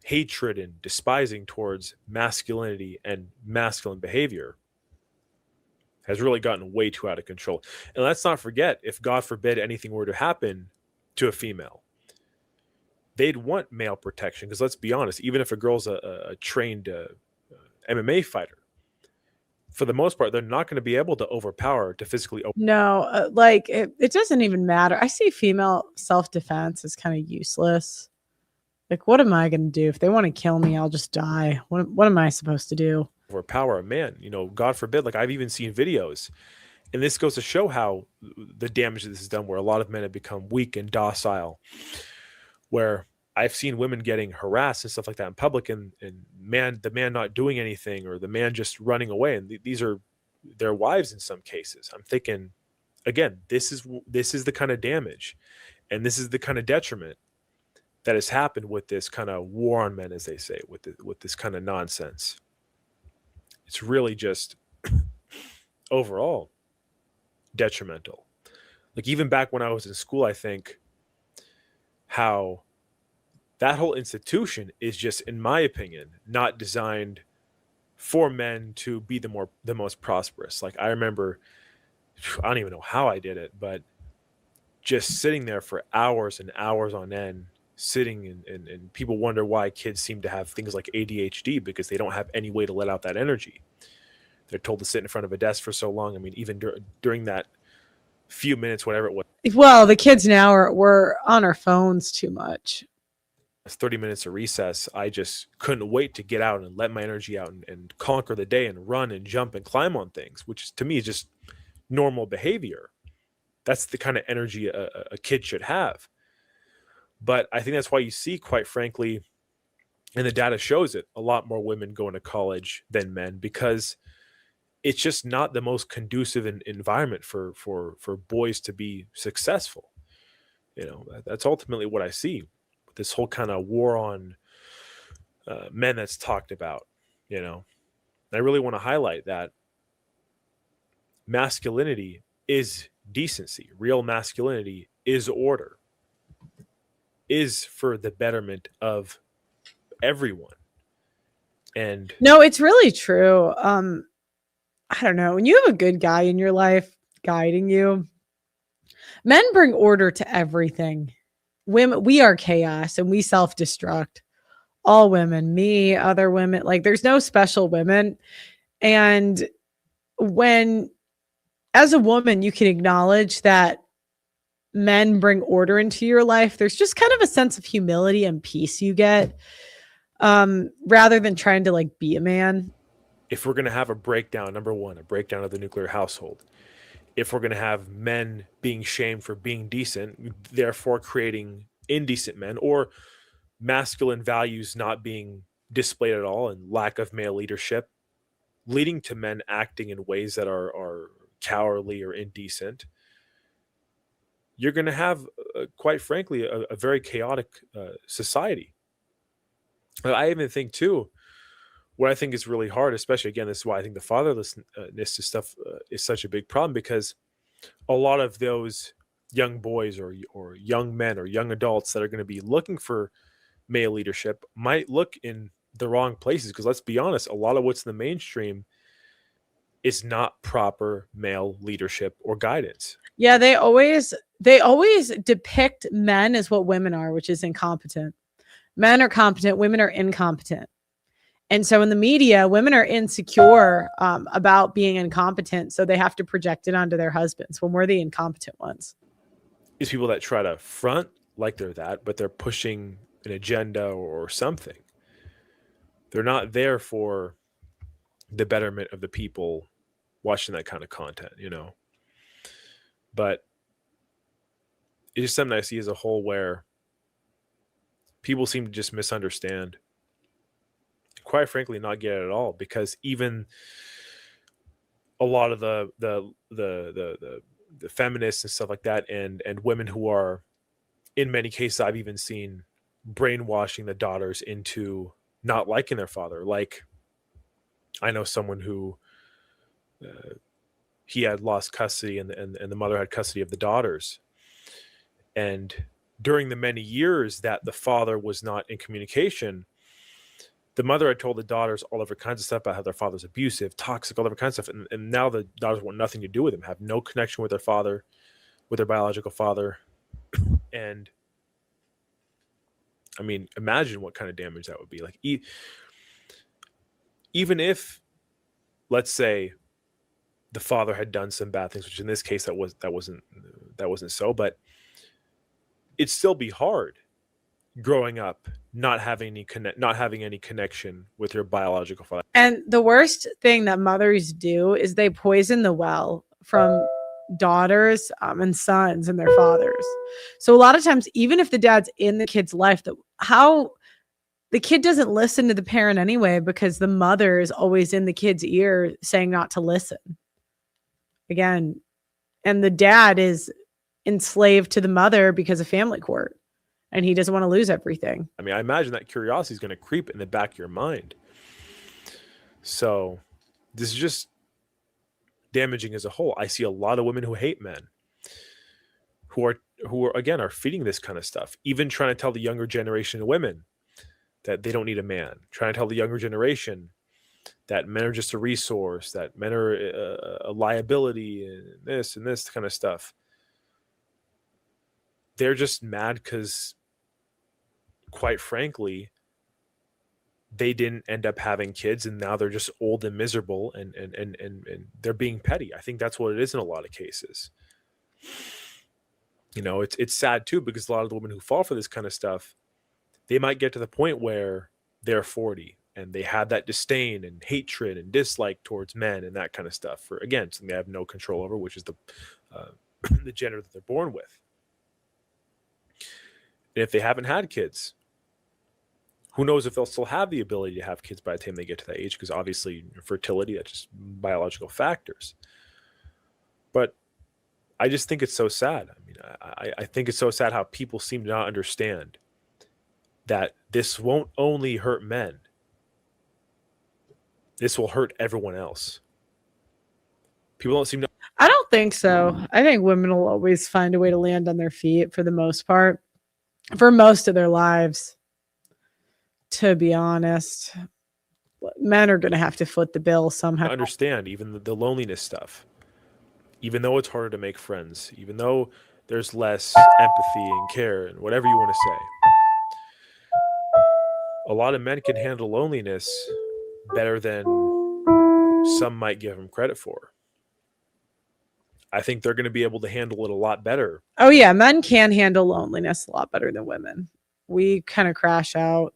hatred and despising towards masculinity and masculine behavior has really gotten way too out of control. And let's not forget, if God forbid anything were to happen to a female, they'd want male protection. Because let's be honest, even if a girl's a trained MMA fighter, for the most part, they're not going to be able to overpower to physically. No, it doesn't even matter. I see female self-defense as kind of useless. Like, what am I going to do? If they want to kill me, I'll just die. What am I supposed to do? Overpower a man, you know, God forbid. Like, I've even seen videos, and this goes to show how the damage that this has done, where a lot of men have become weak and docile, where I've seen women getting harassed and stuff like that in public, and the man not doing anything, or the man just running away, and these are their wives in some cases. I'm thinking, again, this is the kind of damage, and this is the kind of detriment that has happened with this kind of war on men, as they say, with this kind of nonsense. It's really just overall detrimental. Like, even back when I was in school, I think how that whole institution is just, in my opinion, not designed for men to be the most prosperous. Like, I remember, I don't even know how I did it, but just sitting there for hours and hours on end, sitting and people wonder why kids seem to have things like ADHD, because they don't have any way to let out that energy. They're told to sit in front of a desk for so long. I mean, even during that few minutes, whatever it was. Well, the kids now we're on our phones too much. 30 minutes of recess, I just couldn't wait to get out and let my energy out and conquer the day and run and jump and climb on things, which to me is just normal behavior. That's the kind of energy a kid should have. But I think that's why you see, quite frankly, and the data shows it, a lot more women going to college than men, because it's just not the most conducive environment for boys to be successful. That's ultimately what I see. This whole kind of war on men that's talked about. You know, and I really want to highlight that masculinity is decency. Real masculinity is order, is for the betterment of everyone. And No, it's really true. I don't know. When you have a good guy in your life guiding you, men bring order to everything. Women, we are chaos and we self destruct. All women, me, other women, like there's no special women. And when, as a woman, you can acknowledge that men bring order into your life, there's just kind of a sense of humility and peace you get, rather than trying to like be a man. if we're going to have a breakdown, number one, a breakdown of the nuclear household, if we're going to have men being shamed for being decent, therefore creating indecent men, or masculine values not being displayed at all and lack of male leadership, leading to men acting in ways that are cowardly or indecent, you're going to have, quite frankly, a very chaotic society. I even think, too, what I think is really hard, especially, again, this is why I think the fatherlessness stuff is such a big problem, because a lot of those young boys or young men or young adults that are going to be looking for male leadership might look in the wrong places, because let's be honest, a lot of what's in the mainstream is not proper male leadership or guidance. Yeah, they always depict men as what women are, which is incompetent. Men are competent, women are incompetent. And so in the media, women are insecure about being incompetent. So they have to project it onto their husbands when we're the incompetent ones. Is people that try to front like they're that, but they're pushing an agenda or something. They're not there for the betterment of the people watching that kind of content. But it's just something I see as a whole where people seem to just misunderstand, quite frankly, not get it at all, because even a lot of the feminists and stuff like that, and women who are, in many cases, I've even seen brainwashing the daughters into not liking their father. Like, I know someone who he had lost custody, and the mother had custody of the daughters, and during the many years that the father was not in communication, the mother had told the daughters all different kinds of stuff about how their father's abusive, toxic, all different kinds of stuff. And now the daughters want nothing to do with him, have no connection with their father, with their biological father. And I mean, imagine what kind of damage that would be. Like, even if, let's say, the father had done some bad things, which in this case that wasn't so, but it'd still be hard growing up not having any connection with your biological father. And the worst thing that mothers do is they poison the well from daughters and sons and their fathers. So a lot of times, even if the dad's in the kid's life, how the kid doesn't listen to the parent anyway, because the mother is always in the kid's ear saying not to listen. Again, and the dad is enslaved to the mother because of family court, and he doesn't want to lose everything. I mean, I imagine that curiosity is going to creep in the back of your mind. So this is just damaging as a whole. I see a lot of women who hate men, who are again are feeding this kind of stuff, even trying to tell the younger generation of women that they don't need a man, trying to tell the younger generation that men are just a resource, that men are a liability, and this kind of stuff. They're just mad because, quite frankly, they didn't end up having kids, and now they're just old and miserable, and they're being petty. I think that's what it is in a lot of cases. It's sad too, because a lot of the women who fall for this kind of stuff, they might get to the point where they're 40 and they have that disdain and hatred and dislike towards men and that kind of stuff, for, again, something they have no control over, which is the gender that they're born with. And if they haven't had kids, who knows if they'll still have the ability to have kids by the time they get to that age, because obviously fertility, that's just biological factors. But I just think it's so sad. I mean, I think it's so sad how people seem to not understand that this won't only hurt men, this will hurt everyone else. People don't seem to. I don't think so. I think women will always find a way to land on their feet for the most part, for most of their lives. To be honest, men are going to have to foot the bill somehow. Understand even the loneliness stuff. Even though it's harder to make friends, even though there's less empathy and care and whatever you want to say, a lot of men can handle loneliness better than some might give them credit for. I think they're going to be able to handle it a lot better. Oh yeah, men can handle loneliness a lot better than women. We kind of crash out.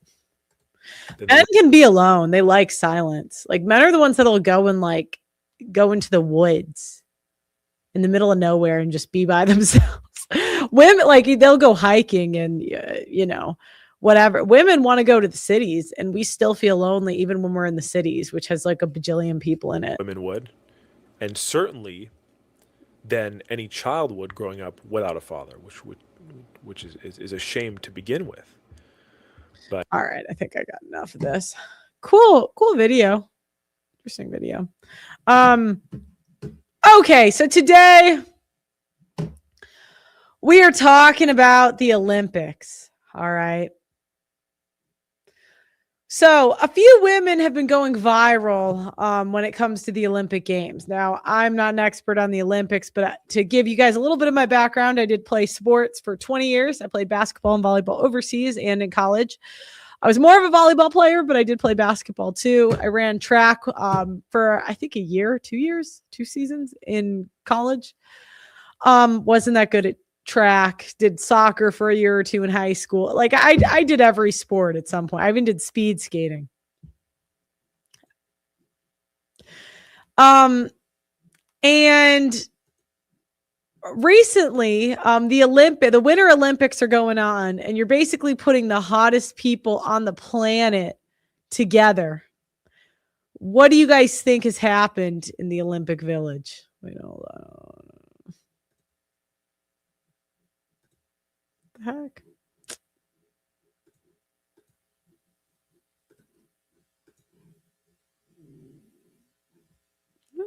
Men can be alone. They like silence. Like men are the ones that'll go into the woods in the middle of nowhere and just be by themselves. Women, like, they'll go hiking and whatever. Women want to go to the cities, and we still feel lonely even when we're in the cities, which has like a bajillion people in it. Women would, and certainly than any child would growing up without a father, which is a shame to begin with. But all right, I think I got enough of this. Cool video. Interesting video. Okay, so today we are talking about the Olympics. All right. So a few women have been going viral when it comes to the Olympic Games. Now, I'm not an expert on the Olympics, but to give you guys a little bit of my background, I did play sports for 20 years. I played basketball and volleyball overseas and in college. I was more of a volleyball player, but I did play basketball too. I ran track for, I think, a year, 2 years, 2 seasons in college. Wasn't that good at track. Did soccer for a year or two in high school. Like I did every sport at some point. I even did speed skating. And recently, the Winter Olympics are going on, and you're basically putting the hottest people on the planet together. What do you guys think has happened in the Olympic Village? Wait, hold on. The heck?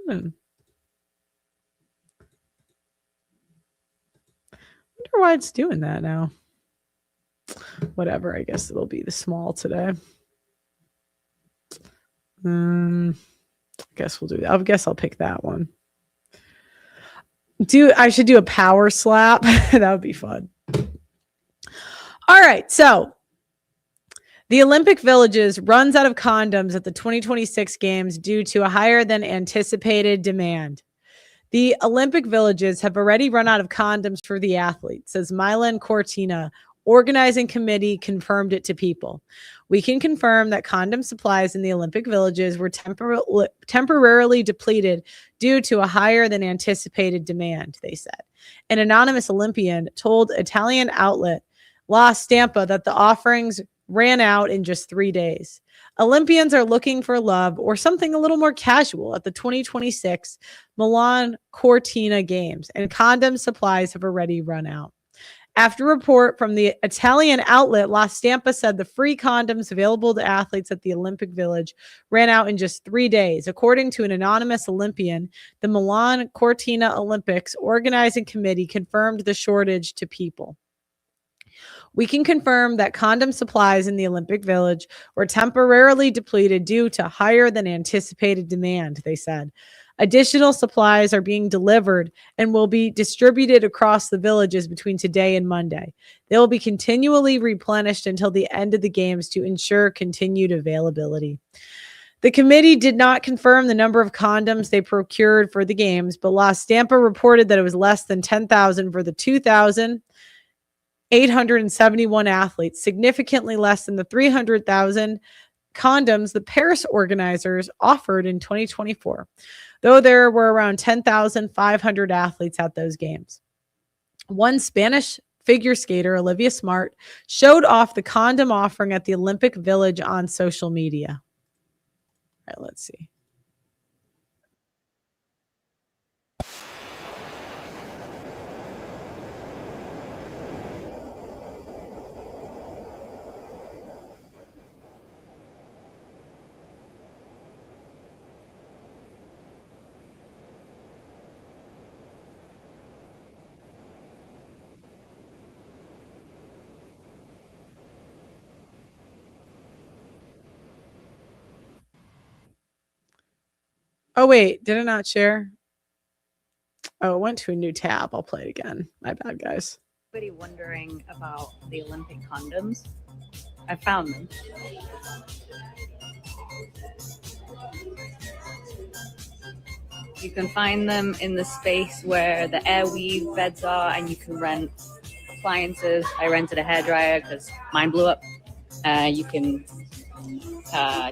Wonder why it's doing that now. Whatever, I guess it'll be the small today. I guess we'll do that. I guess I'll pick that one. I should do a power slap. That would be fun. All right, so the Olympic Villages runs out of condoms at the 2026 Games due to a higher than anticipated demand. The Olympic Villages have already run out of condoms for the athletes, says Milan Cortina. Organizing committee confirmed it to People. We can confirm that condom supplies in the Olympic Villages were temporarily depleted due to a higher than anticipated demand, they said. An anonymous Olympian told Italian outlet La Stampa that the offerings ran out in just 3 days. Olympians are looking for love or something a little more casual at the 2026 Milan Cortina Games, and condom supplies have already run out. After a report from the Italian outlet, La Stampa said the free condoms available to athletes at the Olympic Village ran out in just 3 days. According to an anonymous Olympian, the Milan Cortina Olympics organizing committee confirmed the shortage to People. We can confirm that condom supplies in the Olympic Village were temporarily depleted due to higher than anticipated demand, they said. Additional supplies are being delivered and will be distributed across the villages between today and Monday. They will be continually replenished until the end of the games to ensure continued availability. The committee did not confirm the number of condoms they procured for the games, but La Stampa reported that it was less than 10,000 for the 2,871 athletes, significantly less than the 300,000 condoms the Paris organizers offered in 2024, though there were around 10,500 athletes at those games. One Spanish figure skater, Olivia Smart, showed off the condom offering at the Olympic Village on social media. All right, let's see. Oh, wait, did it not share? Oh, it went to a new tab. I'll play it again. My bad, guys. Anybody wondering about the Olympic condoms? I found them. You can find them in the space where the air weave beds are, and you can rent appliances. I rented a hairdryer because mine blew up. You can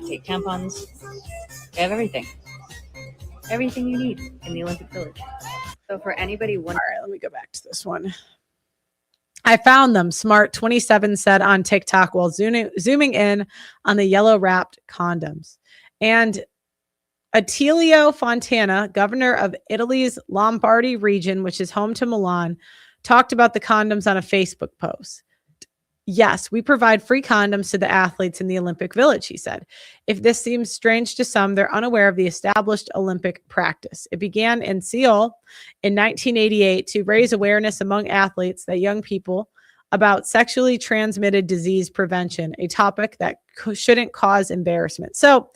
take tampons. They have everything. Everything you need in the Olympic Village. So for anybody wondering... All right, let me go back to this one. I found them, Smart27 said on TikTok while zooming in on the yellow wrapped condoms. And Attilio Fontana, governor of Italy's Lombardy region, which is home to Milan, talked about the condoms on a Facebook post. Yes, we provide free condoms to the athletes in the Olympic Village, he said. If this seems strange to some, they're unaware of the established Olympic practice. It began in Seoul in 1988 to raise awareness among athletes that young people about sexually transmitted disease prevention, a topic that shouldn't cause embarrassment. So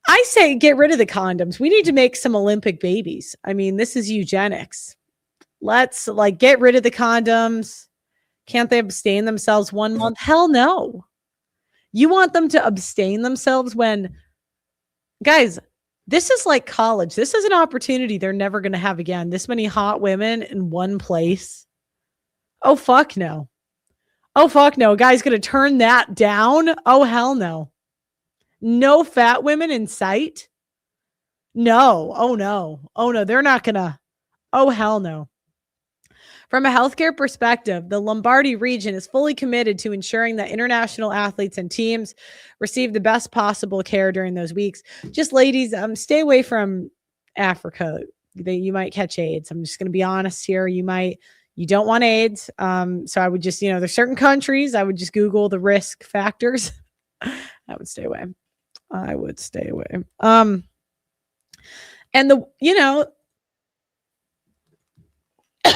I say get rid of the condoms. We need to make some Olympic babies. I mean, this is eugenics. Let's get rid of the condoms. Can't they abstain themselves 1 month? Hell no. You want them to abstain themselves when, guys, this is like college. This is an opportunity they're never going to have again. This many hot women in one place. Oh, fuck no. Oh, fuck no. A guy's going to turn that down? Oh, hell no. No fat women in sight? No. Oh, no. Oh, no. They're not going to. Oh, hell no. From a healthcare perspective, the Lombardy region is fully committed to ensuring that international athletes and teams receive the best possible care during those weeks. Just ladies, stay away from Africa. You might catch AIDS. I'm just going to be honest here. You don't want AIDS. So I would just, there's certain countries, I would just Google the risk factors. I would stay away.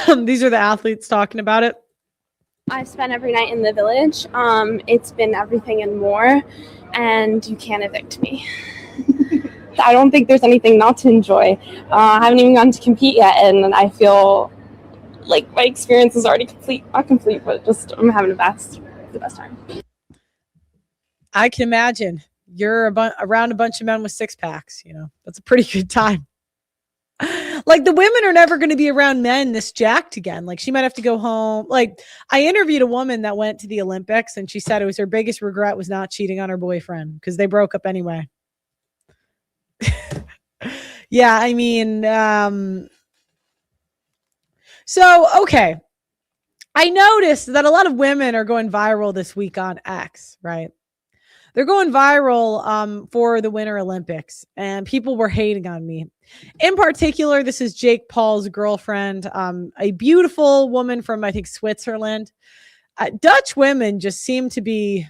And these are the athletes talking about it. I've spent every night in the village. It's been everything and more, and you can't evict me. I don't think there's anything not to enjoy. I haven't even gotten to compete yet, and I feel like my experience is already complete. Not complete, but just I'm having the best time. I can imagine you're around a bunch of men with six packs. That's a pretty good time. The women are never going to be around men this jacked again. She might have to go home. I interviewed a woman that went to the Olympics, and she said it was her biggest regret was not cheating on her boyfriend because they broke up anyway. Yeah, I mean, so, okay. I noticed that a lot of women are going viral this week on X, right? They're going viral for the Winter Olympics, and people were hating on me. In particular, this is Jake Paul's girlfriend, a beautiful woman from, I think, Switzerland. Dutch women just seem to be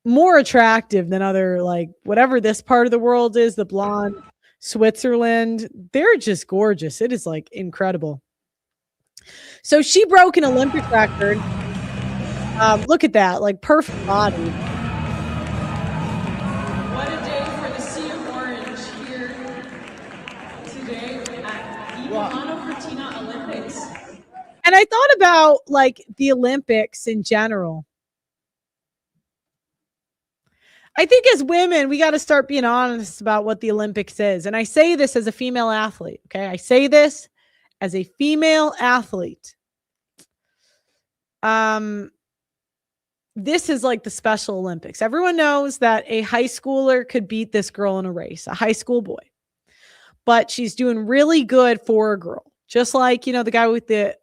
more attractive than other, whatever this part of the world is, the blonde Switzerland. They're just gorgeous. It is incredible. So she broke an Olympic record. Look at that, perfect body. What a day for the Sea of Orange here today at the Milano Cortina Olympics. And I thought about the Olympics in general. I think as women, we got to start being honest about what the Olympics is. And I say this as a female athlete, okay? I say this as a female athlete. This is the Special Olympics. Everyone knows that a high schooler could beat this girl in a race, a high school boy. But she's doing really good for a girl. Just like, the guy with the,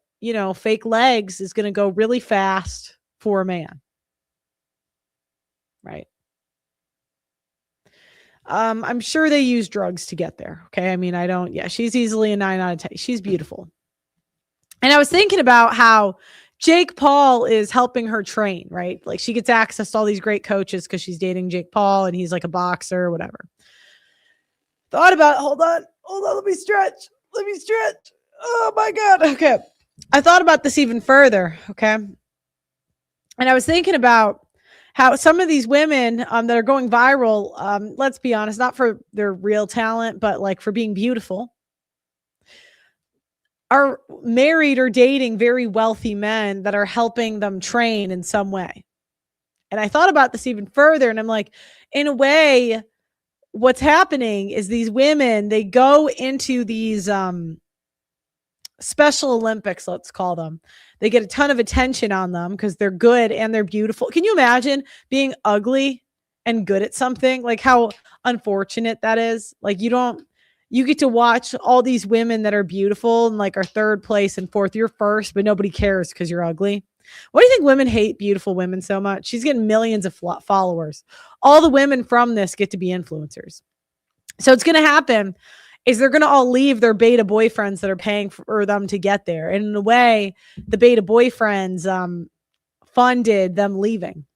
fake legs is going to go really fast for a man. Right. I'm sure they use drugs to get there. Okay. I mean, she's easily a 9 out of 10. She's beautiful. And I was thinking about how Jake Paul is helping her train, right? Like she gets access to all these great coaches because she's dating Jake Paul and he's like a boxer or whatever. Thought about it. Hold on. Let me stretch. Oh my God. Okay. I thought about this even further. Okay. And I was thinking about how some of these women that are going viral, let's be honest, not for their real talent, but like for being beautiful, are married or dating very wealthy men that are helping them train in some way. And I thought about this even further, and I'm like, in a way, what's happening is these women, they go into these Special Olympics, let's call them. They get a ton of attention on them because they're good and they're beautiful. Can you imagine being ugly and good at something? Like how unfortunate that is. Like you get to watch all these women that are beautiful and like are third place and fourth. You're first, but nobody cares because you're ugly. Why do you think women hate beautiful women so much? She's getting millions of followers. All the women from this get to be influencers. So it's going to happen is they're going to all leave their beta boyfriends that are paying for them to get there. And in a way, the beta boyfriends funded them leaving.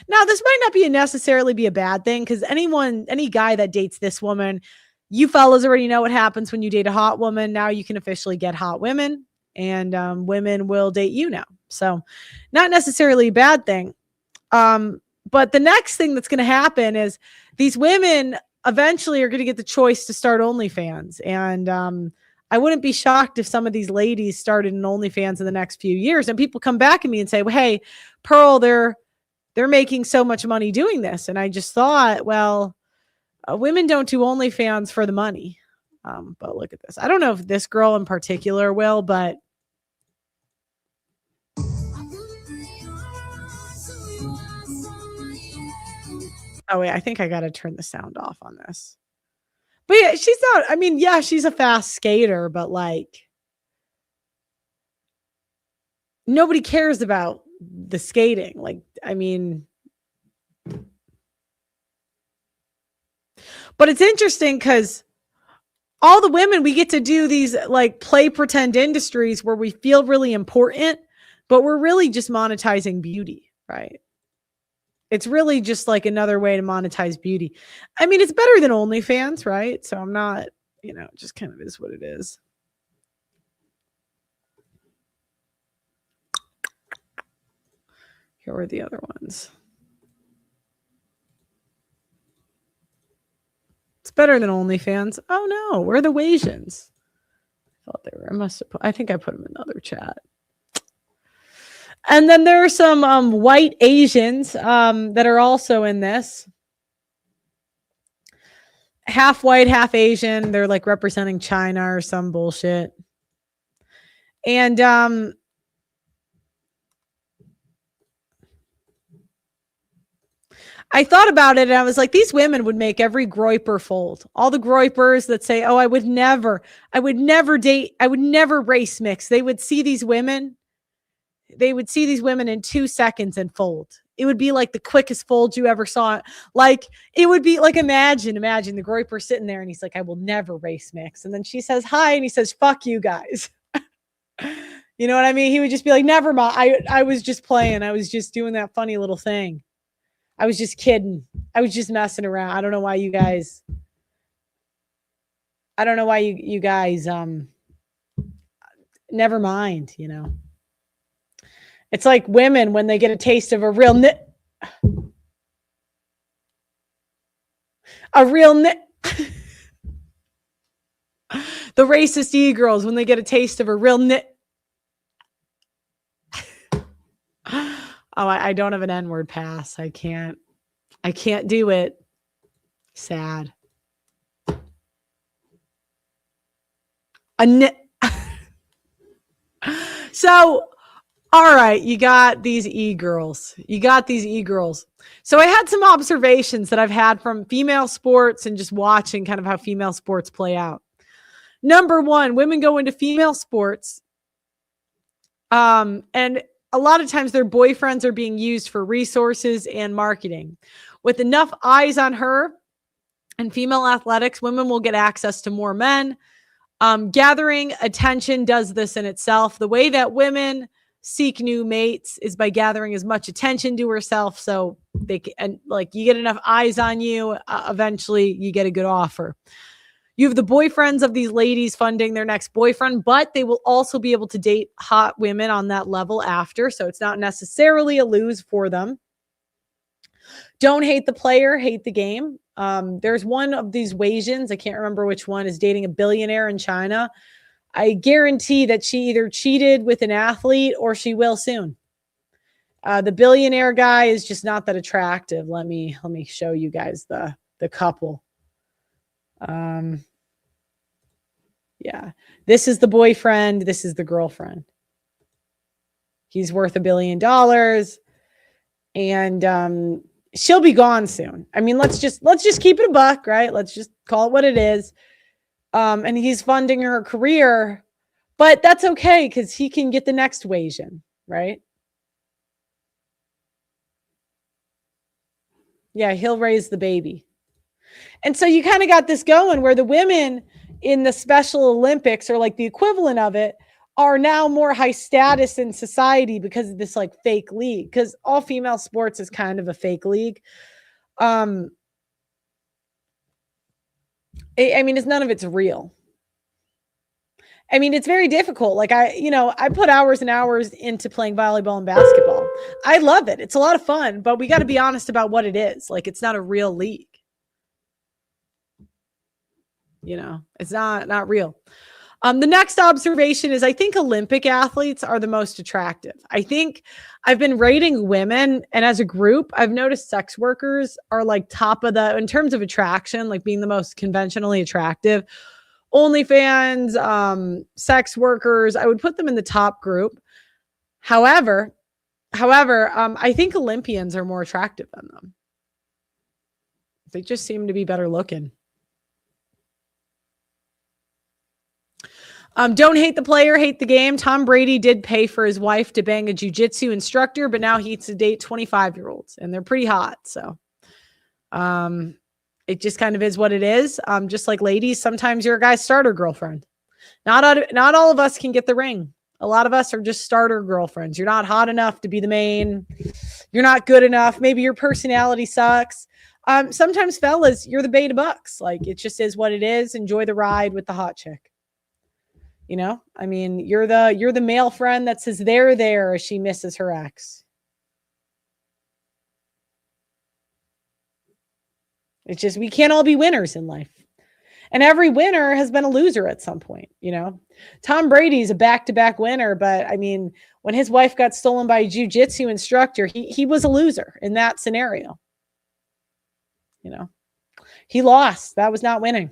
Now, this might not necessarily be a bad thing because any guy that dates this woman, you fellas already know what happens when you date a hot woman. Now you can officially get hot women, and women will date you now. So not necessarily a bad thing. But the next thing that's going to happen is these women eventually are going to get the choice to start OnlyFans. And I wouldn't be shocked if some of these ladies started an OnlyFans in the next few years. And people come back at me and say, well, hey, Pearl, they're making so much money doing this. And I just thought, well, women don't do OnlyFans for the money. But look at this. I don't know if this girl in particular will, but oh wait, I think I got to turn the sound off on this. But yeah, she's not, I mean, yeah, she's a fast skater, but like nobody cares about the skating. Like, I mean, but it's interesting because all the women, we get to do these like play pretend industries where we feel really important, but we're really just monetizing beauty, right? It's really just like another way to monetize beauty. I mean, it's better than OnlyFans, right? So I'm not, it just kind of is what it is. Here are the other ones. It's better than OnlyFans. Oh no, where are the Asians? I thought they were. I think I put them in the other chat. And then there are some white Asians that are also in this. Half white, half Asian. They're like representing China or some bullshit. And I thought about it and I was like, these women would make every groiper fold. All the groipers that say, oh, I would never date, I would never race mix. They would see these women in 2 seconds and fold. It would be like the quickest fold you ever saw. Like, it would be like, imagine the groiper sitting there and he's like, I will never race mix. And then she says, hi. And he says, fuck you guys. You know what I mean? He would just be like, never mind. I was just playing. I was just doing that funny little thing. I was just kidding. I was just messing around. I don't know why you guys, never mind, It's like women when they get a taste of a real the racist e-girls when they get a taste of a real Oh, I don't have an N-word pass. I can't do it. Sad. So, all right, you got these e-girls. So I had some observations that I've had from female sports and just watching kind of how female sports play out. Number one, women go into female sports. And a lot of times their boyfriends are being used for resources and marketing. With enough eyes on her and female athletics, women will get access to more men. Gathering attention does this in itself. The way that women seek new mates is by gathering as much attention to herself, so they can, and like you get enough eyes on you, eventually you get a good offer. You have the boyfriends of these ladies funding their next boyfriend, but they will also be able to date hot women on that level after, so it's not necessarily a lose for them. Don't hate the player, hate the game. There's one of these Weijins, I can't remember which one, is dating a billionaire in China. I guarantee that she either cheated with an athlete or she will soon. The billionaire guy is just not that attractive. Let me show you guys the couple. Yeah, this is the boyfriend. This is the girlfriend. He's worth $1 billion, and she'll be gone soon. I mean, let's just keep it a buck, right? Let's just call it what it is. And he's funding her career, but that's okay because he can get the next Weijin, right? Yeah, he'll raise the baby. And so you kind of got this going where the women in the Special Olympics, or like the equivalent of it, are now more high status in society because of this like fake league, because all female sports is kind of a fake league. I mean, none of it's real. I mean, it's very difficult. Like I put hours and hours into playing volleyball and basketball. I love it. It's a lot of fun, but we got to be honest about what it is. Like, it's not a real league. It's not real. The next observation is I think Olympic athletes are the most attractive. I think I've been rating women, and as a group, I've noticed sex workers are like top of in terms of attraction, like being the most conventionally attractive. OnlyFans, sex workers, I would put them in the top group. However, I think Olympians are more attractive than them. They just seem to be better looking. Don't hate the player, hate the game. Tom Brady did pay for his wife to bang a jiu-jitsu instructor, but now he needs to date 25-year-olds, and they're pretty hot. So it just kind of is what it is. Just like ladies, sometimes you're a guy's starter girlfriend. Not all of us can get the ring. A lot of us are just starter girlfriends. You're not hot enough to be the main. You're not good enough. Maybe your personality sucks. Sometimes fellas, you're the beta bucks. Like, it just is what it is. Enjoy the ride with the hot chick. I mean, you're the male friend that says they're there as she misses her ex. It's just, we can't all be winners in life. And every winner has been a loser at some point, Tom Brady's a back-to-back winner, but I mean, when his wife got stolen by a jiu-jitsu instructor, he was a loser in that scenario. He lost. That was not winning.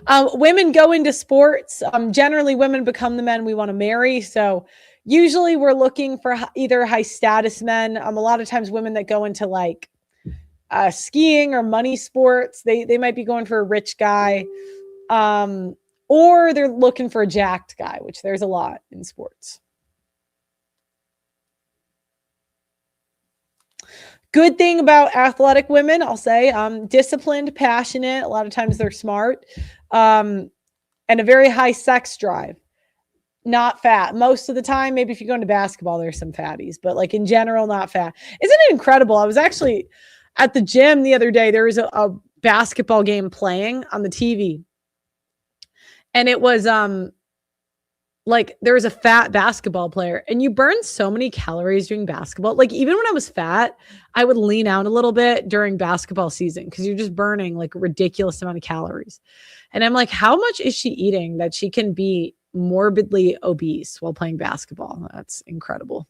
Women go into sports. Generally, women become the men we want to marry. So usually we're looking for either high status men. A lot of times women that go into like skiing or money sports, they might be going for a rich guy, or they're looking for a jacked guy, which there's a lot in sports. Good thing about athletic women, I'll say, disciplined, passionate. A lot of times they're smart, and a very high sex drive. Not fat. Most of the time, maybe if you go into basketball, there's some fatties, but like in general, not fat. Isn't it incredible? I was actually at the gym the other day. There was a basketball game playing on the TV, and it was like there was a fat basketball player, and you burn so many calories doing basketball. Like, even when I was fat, I would lean out a little bit during basketball season because you're just burning like a ridiculous amount of calories. And I'm like, how much is she eating that she can be morbidly obese while playing basketball? That's incredible.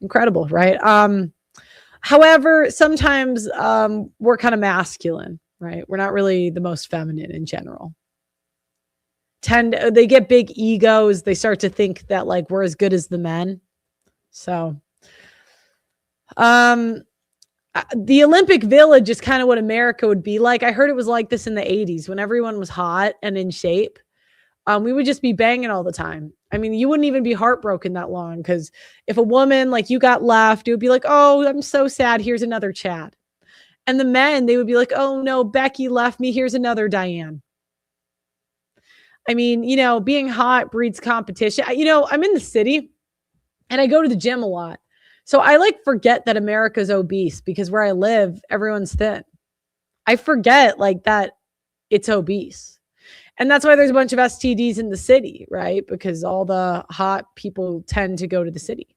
Incredible, right? However, sometimes we're kind of masculine, right? We're not really the most feminine in general. They get big egos. They start to think that like we're as good as the men. So the Olympic Village is kind of what America would be like. I heard it was like this in the 80s when everyone was hot and in shape. We would just be banging all the time. I mean, you wouldn't even be heartbroken that long because if a woman like you got left, it would be like, oh, I'm so sad. Here's another Chad. And the men, they would be like, oh no, Becky left me. Here's another Diane. I mean, you know, being hot breeds competition. You know, I'm in the city and I go to the gym a lot. So I like forget that America's obese because where I live, everyone's thin. I forget like that it's obese. And that's why there's a bunch of STDs in the city, right? Because all the hot people tend to go to the city.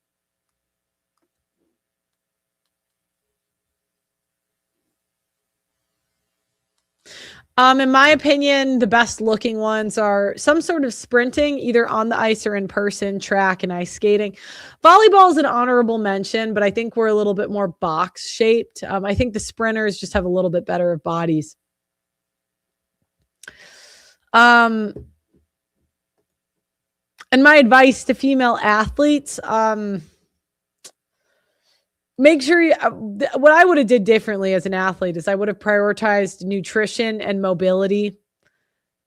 In my opinion, the best looking ones are some sort of sprinting, either on the ice or in person, track and ice skating. Volleyball is an honorable mention, but I think we're a little bit more box shaped. I think the sprinters just have a little bit better of bodies. And my advice to female athletes, make sure you, what I would have did differently as an athlete is I would have prioritized nutrition and mobility.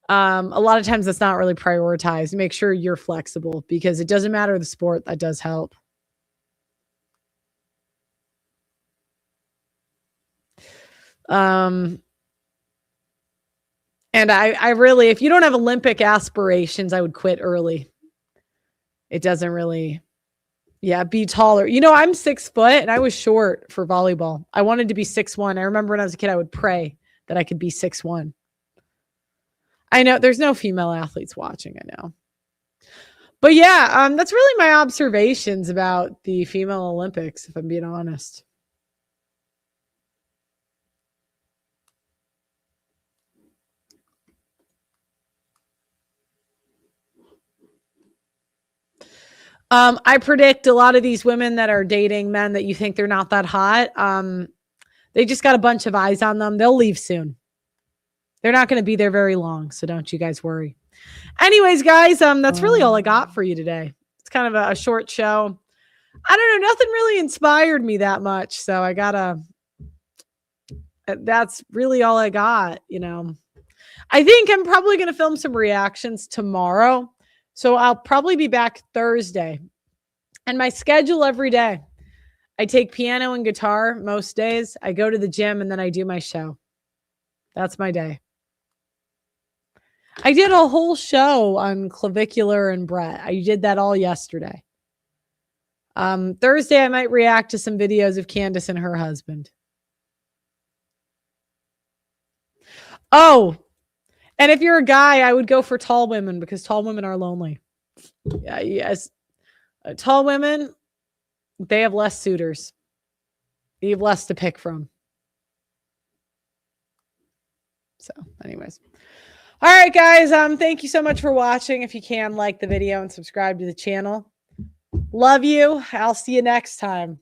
A lot of times that's not really prioritized. Make sure you're flexible because it doesn't matter the sport, that does help. And I really, if you don't have Olympic aspirations, I would quit early. It doesn't really, be taller. You know, I'm 6 foot and I was short for volleyball. I wanted to be 6'1". I remember when I was a kid, I would pray that I could be 6'1". I know there's no female athletes watching, I know. But yeah, that's really my observations about the female Olympics, if I'm being honest. I predict a lot of these women that are dating men that you think they're not that hot. They just got a bunch of eyes on them. They'll leave soon. They're not going to be there very long. So don't you guys worry. Anyways, guys, that's really all I got for you today. It's kind of a short show. I don't know. Nothing really inspired me that much. So that's really all I got. You know, I think I'm probably going to film some reactions tomorrow. So I'll probably be back Thursday. And my schedule every day, I take piano and guitar most days. I go to the gym and then I do my show. That's my day. I did a whole show on clavicular and Brett. I did that all yesterday. Thursday, I might react to some videos of Candace and her husband. Oh, and if you're a guy, I would go for tall women because tall women are lonely. Yeah, yes. Tall women, they have less suitors. You have less to pick from. So, anyways. All right, guys. Thank you so much for watching. If you can, like the video and subscribe to the channel. Love you. I'll see you next time.